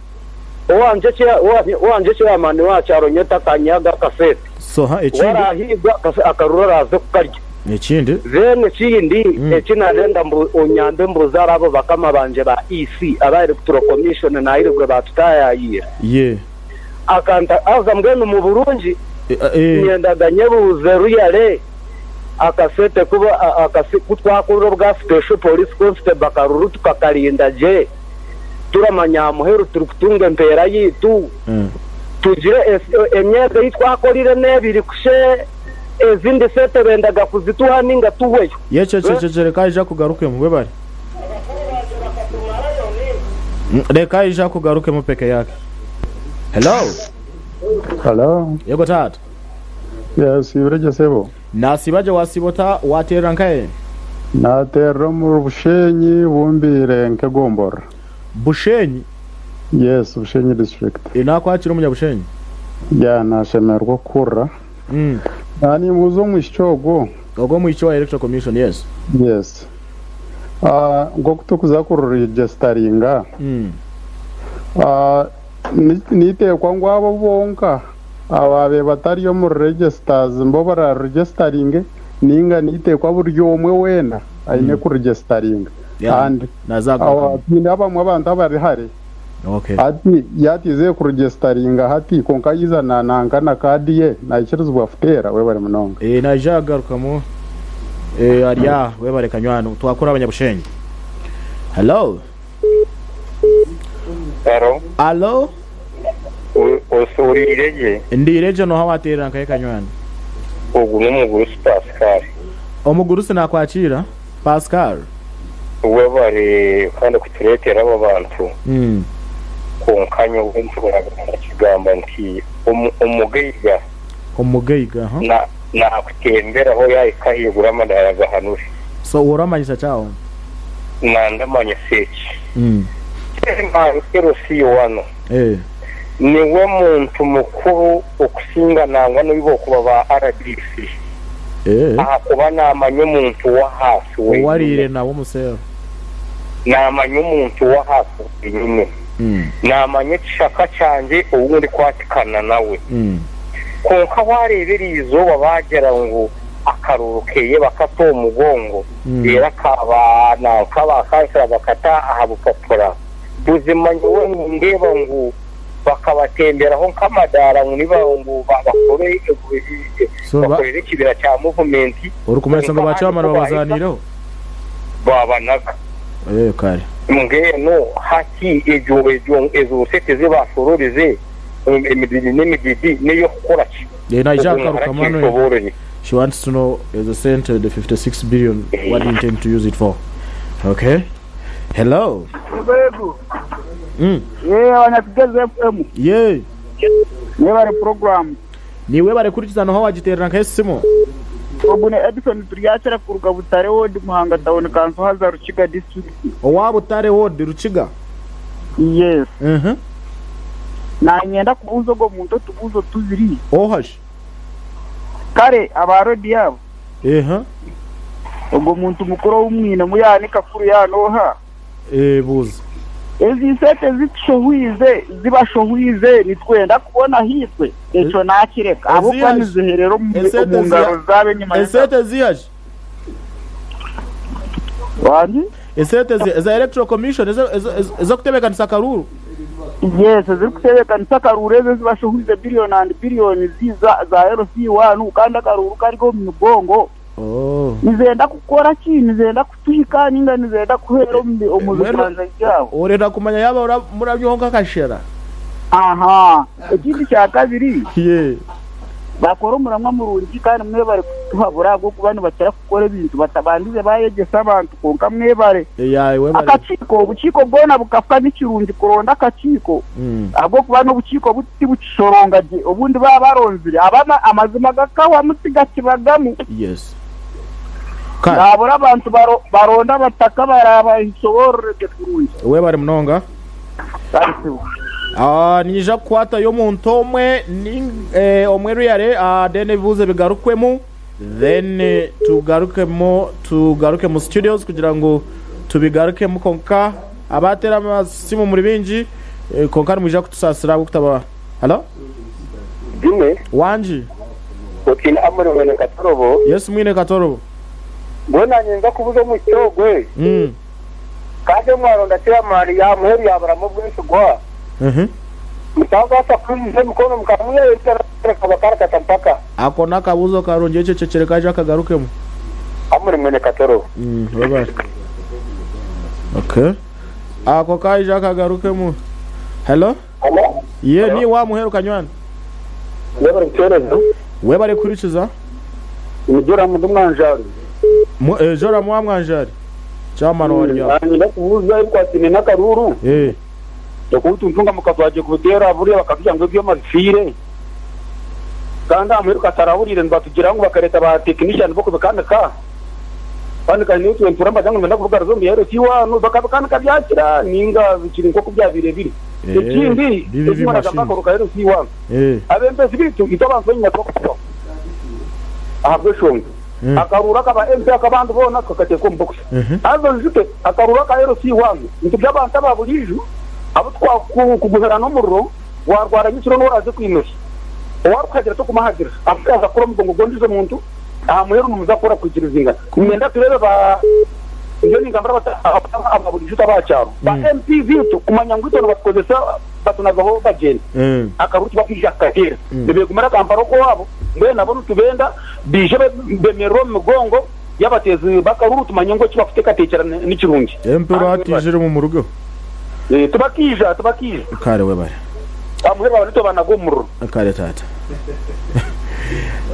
wanje chairman wa charonye takanyaga kasete so ekindi warahiga akarura raze kukarya ekindi zene kindi ekinarenda onyande mbuzara abo bakama banje ba EC aba electoral commission na irirwe batutayayira akanta azamgenu mu Burundi nyendaganye buze ruyale akasete kuba akutwakururo bwa special police constable bakaruru tukakarinda je turamanya muheru turukutunga mpera yitu tugire emyaka yitwakorire nebiri kushe ezindi sete bendaga kuzituha ninga tuweyo yecececere kaje kugaruke mu bebari reka ija kugaruke mu peke yake hello yego tata yes ibreje sebo nasibaje wasibota watera nkaye natera mu Bushenyi bumbire nke Gombora Bushenyi yes Bushenyi district inakwakira umunyabushenyi nashemerwa kura nani muzo mwishogo ogo mwisho electoral commission yes ngo kutukuza ku registeringa nite kwa ngwabo bonka ababe batari yo mu registers mbo bara registering ninga nite kwa buryo umwe wena aine ku registering and nazaga pinda bamwe abantu abari hari ati yatize ku registering hati konka yiza nanga na kadiye na ikirizwa futera we bari munonga najagaruka mu ariya we bare kanywano twakora abanyabushenyi hello osurireje ndireje no hawatera nkaye kanywano ugu n'umugurusi Pascal umugurusi nakwakira Pascal we bare kandi kuturetera abo bantu konkanyo w'inshobora kugamba nti umugeiga na kutembera aho yayikahigura amadara gahanuri so uramanyisa cyawo nandamanya seki kero si wano niwe muntu mukuru okusinga nangwa n'ubibo kuba ba RDC aha kuba namanye umuntu wa hasi we warire nawo musero namanye umuntu wa hasi nyine namanye kishaka cyanjye ubundi kwatikana nawe konka warebera izuba bagera ngo akarurukeye bakato umugongo era kabana kabakasha bakata ahabupapura buzimanye we ndeba ngo bakabatemberaho nkamadara ngo nibango bakore ikibira cya movement urukumesa ngo bacamana babazaniraho babanaga kare ngeno haki ejo seteze basororeze emididi niyo gukora ki she wants to know the center the 56 billion what do you intend to use it for okay hello wanatugeze FM niwe program niwe bare kurikizana ho wagiterera nk'esimo ubune Edison turiyacera ku Rugabutare wodi Muhanga town kanso haza Rukiga district Wabutare wodi Rukiga yes na nyenda kubuzo go muntu tubuzo tuziri ohash kare abarodi yabo ubwo muntu mukuru w'umwina muyanika kuru yanoha buza ezi sete zishohwize zibashohwize nitwenda kubona hiswe eco nakireka abo kwaniziherero mu ngaro zabe nyuma esete ziyaje wandi esete za electoral commission eza kutebekanisa karuru yes zikutebekanisa karuru eze zibashohwize billion and billion ziza za RC1 ukanda karuru kariko mu mugongo nizenda kukora ki nizenda kutuhika ninga nizenda kuhera omuzibanja ryabo orenda kumanya yaba murabyonka kashera aha ikindi cya kabiri bakora umuramwa murungi kandi mwebare kutuhabura bwo kubana batera gukora ibintu batabandize bayegesa abantu konka mwebare akaciko ubuciko bwona bukafwa n'ikirungi kuronda akaciko abwo kubana ubuciko buti bucishoronga je ubundi baba baronzire abana amazima gakawa mutigakibagamu nabura abantu baronda bataka baraba insoborere kurungi webare mnonga nija kwata yo muntu omwe ni omweru yare dene bivuze bigarukwemo then tugaruke mu studios kugira ngo tubigaruke mu konka abatera amasimu muri binji konka mwija kutusasira gukutaba hello dime wanji okina amuri mwene katorobo yes mwene katorobo bona nyenga kubuza mu cyogwe kaje mwaronda cya Maria muheri yabaramo bwese gwa mutanga sakuze mukono mukamwe kabakara tampaka ako nakabuzo karonje cececere kaje akagarukemo amuri mwene katoro baba okay ako kaje akagarukemo hello ni wa muheru kanywana webare kurikiza umujora mu mwanjari jora mu mwanjari chamano warya nda kubuza kwatine nakaruru dokutu mfunga mukatwaje kubutera buri bakavuga ngo byo mafire kandi ameruka taraburire ndatugira ngo bakareta ba technician boko bakandaka kandi ni utu enturamba jango menda kuvuga zombi yero siwano bakabakandaka byakira ninga bikiri nko kubya birebire ikindi bizimana gapako kayero siwano abembe sibitu itabanzo nyako ahabwe shonga akarura kaba MP akabandu bona kakate ko mbox azo nzite akarura kayero siwano ntibyabanta babuliju abo twakuguhera no murro warwara nyiciro noraze kwimesha warukagira to kumahagira afikaza kuro mugongo gondize muntu amuheru numuzakora kugirizinga kumenda turebe ba iyo ningambara ababuliju tabacharo ba MPV to kumanya ngwito no bakozesa batunagaho bagenda akaruti bakija kakira bebe kumara kamparo ko wabo mbe nabona tubenda bije bemero mugongo yabateze bakaruru tumanyengo kibafite katekerana n'ikirungi empero atijire mu murugo tubakija kare webare amuhera barito banagomuro kare tata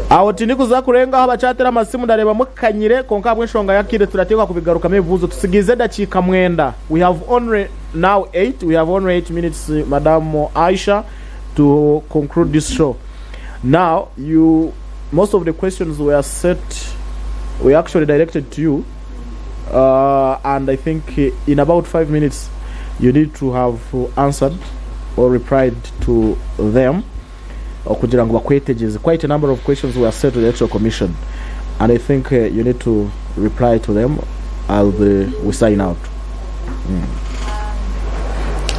aho tini kuzakurenga aho bacatera amasimu ndareba mukanyire konka bweshonga yakire turatekwa kubigaruka mevuzo tusigize dakika mwenda we have only now 8 minutes madam Aisha to conclude this show now most of the questions were actually directed to you and I think in about 5 minutes you need to have answered or replied to them kugira ngo bakwetegeze. Quite a number of questions were set to the Electoral Commission and I think you need to reply to them as we sign out.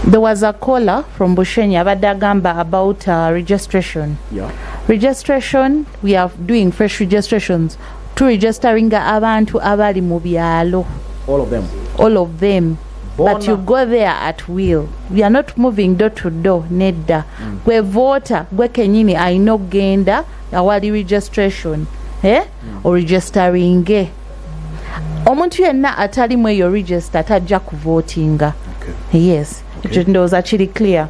There was a caller from Bushenya Badagamba about registration. Registration, we are doing fresh registrations to registering abantu abali mu byalo. All of them. But you go there at will. We are not moving door to door. Nedda. Gwe voter, gwe kenyini aino genda awali registration. Or registering. Omuntu yenna atali mwe yo register tajja kuvotinga. Yes. It was actually clear.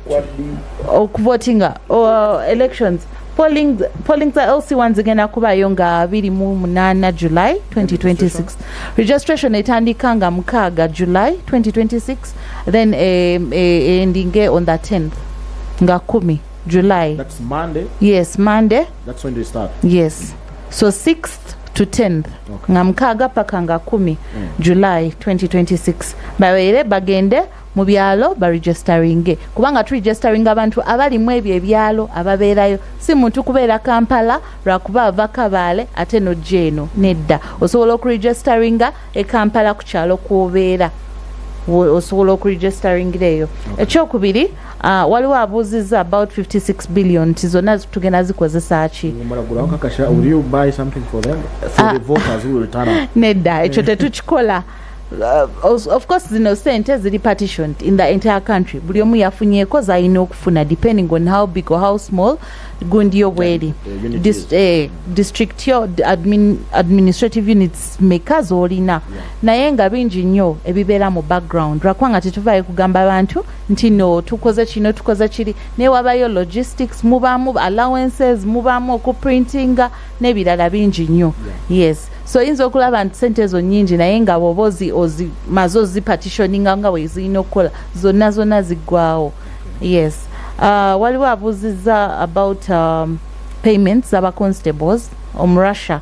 Kuvotinga or elections. Polling the LC1 again akuba yonga 28 July 2026. Registration etandikanga mukaga July 2026. Then ending on the 10th. Nga 10 July. That's Monday? Yes, Monday. That's when they start? Yes. So 6th to 10th. Nga mukaga paka nga 10 July 2026. Baweere bagende mu byalo ba registering kubanga tu registering abantu abali mu ebyo ebyalo ababeerayo si muntu kubeera Kampala lwakuba ava Kabale ate no jeno nedda osobola okuregistering Kampala ku kyalo kubeera osobola okuregistering eyo ekyokubiri waliwo abuuzizza about 56 billion tizona tugenda zikozesa ki will you buy something for them for the voters who will return nedda ekyo tetukikola of course zino sente ziri partitioned in the entire country buli omu yafunyeko zalina okufuna depending on how big or how small gundi yo bweri district yo administrative units mekazi olina naye nga bingi nnyo ebibeera mu background lwakwanga tetuvaayo kugamba abantu nti no tukoze kino tukoze kiri naye wabayo logistics mubaamu allowances mubaamu okuprintinga n'ebirala bingi nnyo yes so inza okulaba nti sente ezo nnyingi naye nga bwoba ozimaze ozipartitioninga nga wezirina okukola zonna ziggwawo yes waliwo abuuzizza about payments z'aba constables Russia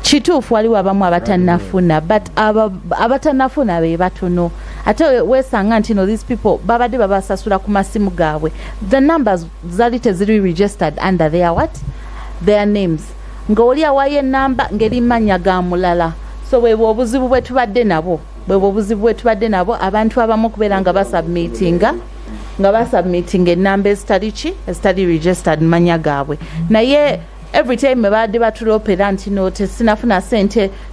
kituufu waliwo abamu abatannafuna but abatannafuna be batono ate weesanga nti no these people babadde babasasula ku masimu gaabwe the numbers zali teziri registered under their names ng'oli awayo enamba ngeri mannya ga mulala so bwebwo obuzibu bwe tubadde nabo abantu abamu okubeera nga basubmitinga enamba ezitali registered mannya gaabwe naye every time babadde batulopera nti no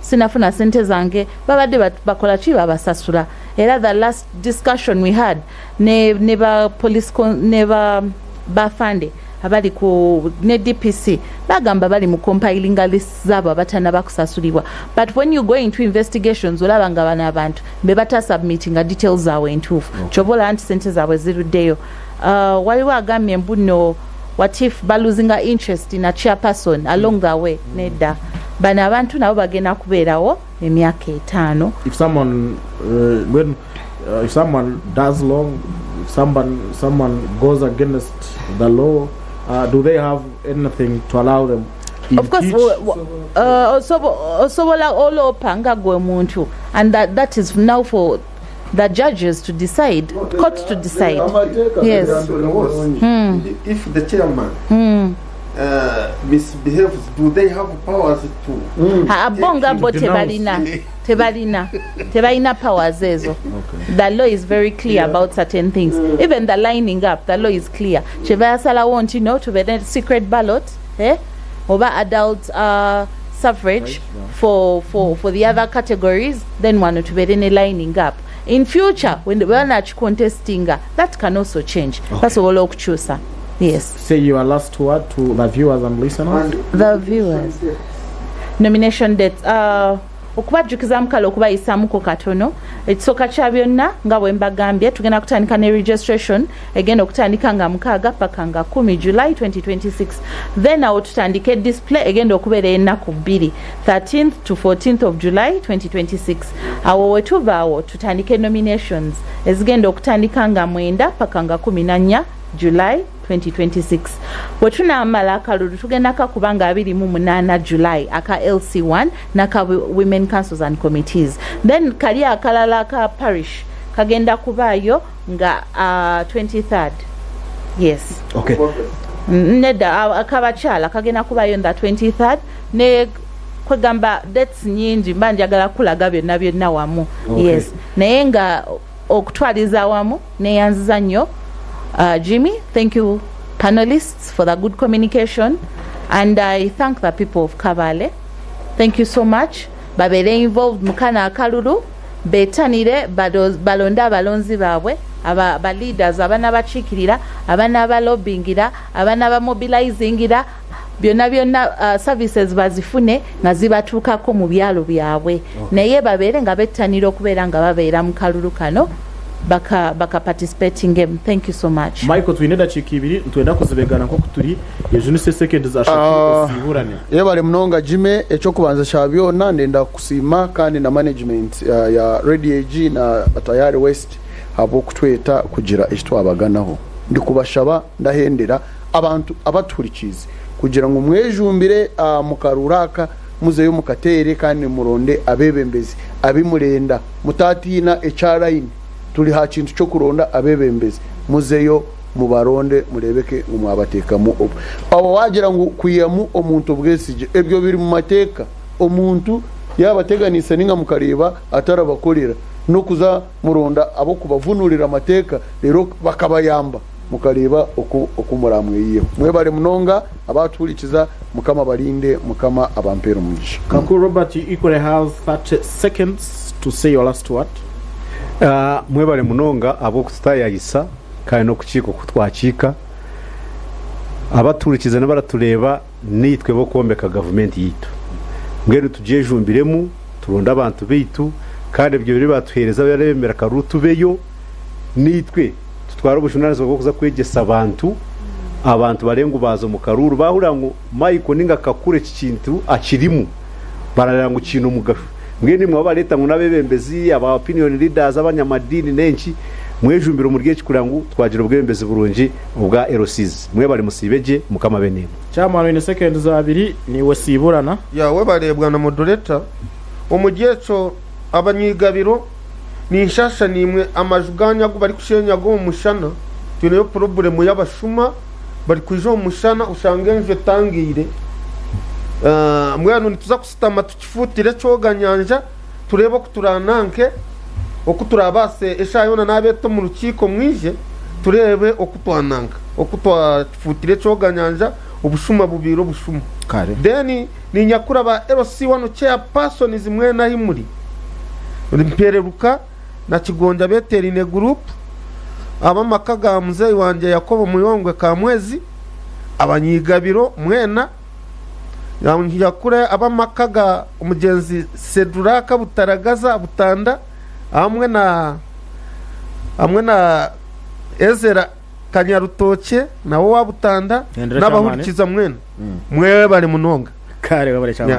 sinafuna sente zange babadde bakola ki babasasula era the last discussion we had ne ba police ne bafande abali ku ne DPC bagamba bali mu compiling list zabo abatana bakusasulibwa but when you go into investigations olaba nga bana abantu be bata submitting details zawe entuufu chobola anti sente zawe ziruddeyo waliwo agambye mbuno what if baluzinga interest in a chairperson along the way nedda bana abantu nabo bagenda kubeerawo emyaka 5 if someone does wrong, if someone goes against the law, do they have anything to allow them? Of course, and that is now for the judges to decide, courts to decide. Yes. If the chairman misbehaves, do they have powers to? Tebalina powers ezo. The law is very clear about certain things. Even the lining up, the law is clear. Chevaya Sala want to be a secret ballot, over adult suffrage for the other categories, then one to be a lining up. In future, when the one contesting, that can also change. That's all of choose. Yes. Say your last word to the viewers and listeners. The viewers. Nomination date. Okubajjukiza mukalo okubayisamuko katono ekisooka kya byonna nga bwe mbagambye tugenda kutandika ne registration egenda okutandika nga 6 paka nga 10 July 2026 then awo tutandike display egenda okubeera ennaku 2 13th to 14th of July 2026 awo wetuvaawo tutandike nominations ezigenda okutandika nga 9 paka nga 14 July 2026 wetunamala akalulu tugenda kakubanga 28 July aka LC1 naka women councils and committees then kali akalala ka parish kagenda kubaayo nga 23rd yes okay neda akabakyala kagenda kubaayo nga 23rd ne kwegamba dates nyingi mba njagala kulaga byonna wamu yes naye nga okutwaliza wamu neyanziza nnyo Jimmy, thank you panelists for the good communication, and I thank the people of Kabale. Thank you so much. Babere involved mukana akalulu betanire balonda abalonzi baabwe aba leaders abana bachikirira abana balobingira abana bamobilizingira byonna services bazifune nga zibatuukako mu byalo byabwe naye babere nga betanira okubeera nga babeera mu kalulu kano baka participating game. Thank you so much. Michael twineda chikibiri ntwenda kuzibegana nko kuturi yejo se seconds ashaka siburane yebale mnonga Jime echo kubanza cha byona ndenda kusima kandi na management ya Radio AG na Tayari West abo kutweta kugira ekitwa abaganaho ndi kubashaba ndahendera abantu abaturikize kugira ngo mwejumbire mukaruraka muzeyo mukatere kandi muronde abebembezi abimurenda mutatina HRI tuli ha kintu cyo kuronda abebembezi muzeyo mubaronde murebeke umwabateka mu abo wagira ngo kuyamu omuntu bwesije ebyo biri mu mateka omuntu yabateganisa ninga mukareba atarabakorera no kuza muronda abo kubavunurira amateka rero bakabayamba mukareba okumuramwe yiyo mwebare munonga abaturikiza mukama balinde mukama abampera umugisha. Kakuru Robert, you equally have 30 seconds to say your last word. Mwebale munonga abo kutayayisa kandi no kuciko kutwacika abaturikiza n'abaratureba nitwe bo kombeka gavumenti yitu ngero tujejumbiremu turonda abantu bitu kandi ibyo biri batuhereza baremera karutu beyo nitwe tutwara ubushunanizo bwo kuza kwegesa abantu barengu bazo mu karuru bahura ngo Michael ninga kakure kikintu akirimu bararanga ukintu mugasho mwene mwaba leta ngo nabebembezi aba opinion leaders abanyamadini nenshi mwejumbira umurye kikurangu twagira ubwembezi burungi ubwa erosiz mwe bari musibeje mukama benene cyamano in seconds zabiri niwe siburana yawe barebwa na moderator umugeco abanyigabiro ni nshasha nimwe amajuganya bari kushenya go mushana tuneyo problem y'abashuma bari kwijo mushana ushange nje tangire mwana nituza kusitama tukifutire cyoga nyanja tureba kuturananke okuturabase eshayona nabeto mu rukiko mwije turebe okutwananka okutwafutire cyoga nyanja ubushuma bubiro bushuma kare deni ni nyakura ba LC1 chairperson zimwe na himuri rimpereruka na kigonja beterine group abamakaga muzei wanje Yakobo Muyongwe ka mwezi abanyigabiro mwena yakure abamakaga umugenzi Seduraka Butaragaza Butanda amwe na Ezera Kanyarutoke nawo wabutanda n'abahurikiza mwena mwe bari munonga kare bari cyane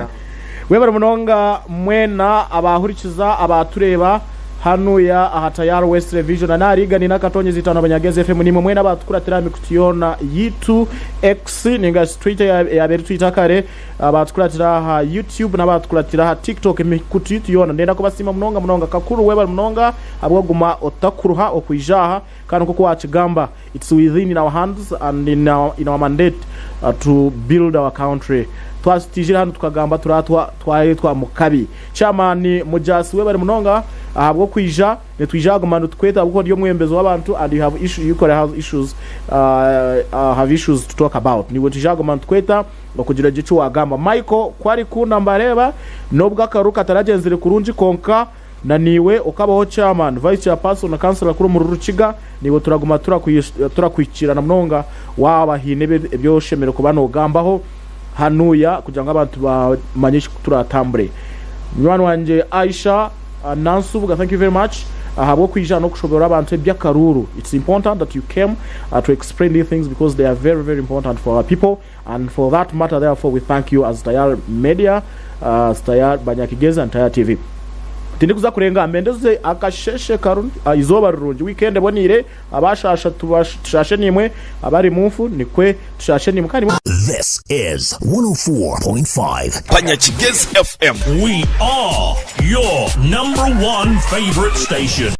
we bari munonga mwena abahurikiza abatureba hano ya ahatayar West Revision anarigani nakatonye zitano abanyageze FM ni mwe n'abatukuratira mikutiyona yitu X ninga Twitter ya beri Twitter kare abatukuratira ha YouTube n'abatukuratira ha TikTok mikutiyona ndenda ko basima munonga kakuru we bari munonga abwaguma otakuruha okwijaha kandi kuko wachigamba it's within our hands and in our mandate to build our country twastijira hano tukagamba turatwa mukabi chamani mujasi we bari munonga ahabwo kwija netwijaga manu tweta uko ndiyo mwembezo w'abantu and you have issue you could have issues have issues to talk about ni wotijaga manu tweta bakugira gicu wagamba Michael kwari ku nambareba nobwa karuka taragenzere kurunji konka na niwe ukabaho chairman vice chairperson na councilor kuri mu rukiga niwe turaguma turakwikira na mnonga wabahine ebyo shemero kubano gambaho hanuya kugira ngo abantu bamanyishe turatambure mwana wanje Aisha Nansubuga, thank you very much. Habo kwija no kushobora abantu byakaruru. It's important that you came to explain these things because they are very very important for our people, and for that matter therefore we thank you as Tayar Media, Tayar Banyakigeza and Tayar TV. Tindi kuza kurenga mbendeze akasheshe karun izoba rurungi weekend bonire abashasha tubashashe nimwe abari mufu nikwe tushashe nimwe kandi This is 104.5 Banyakigeza FM. We are your #1 favorite station.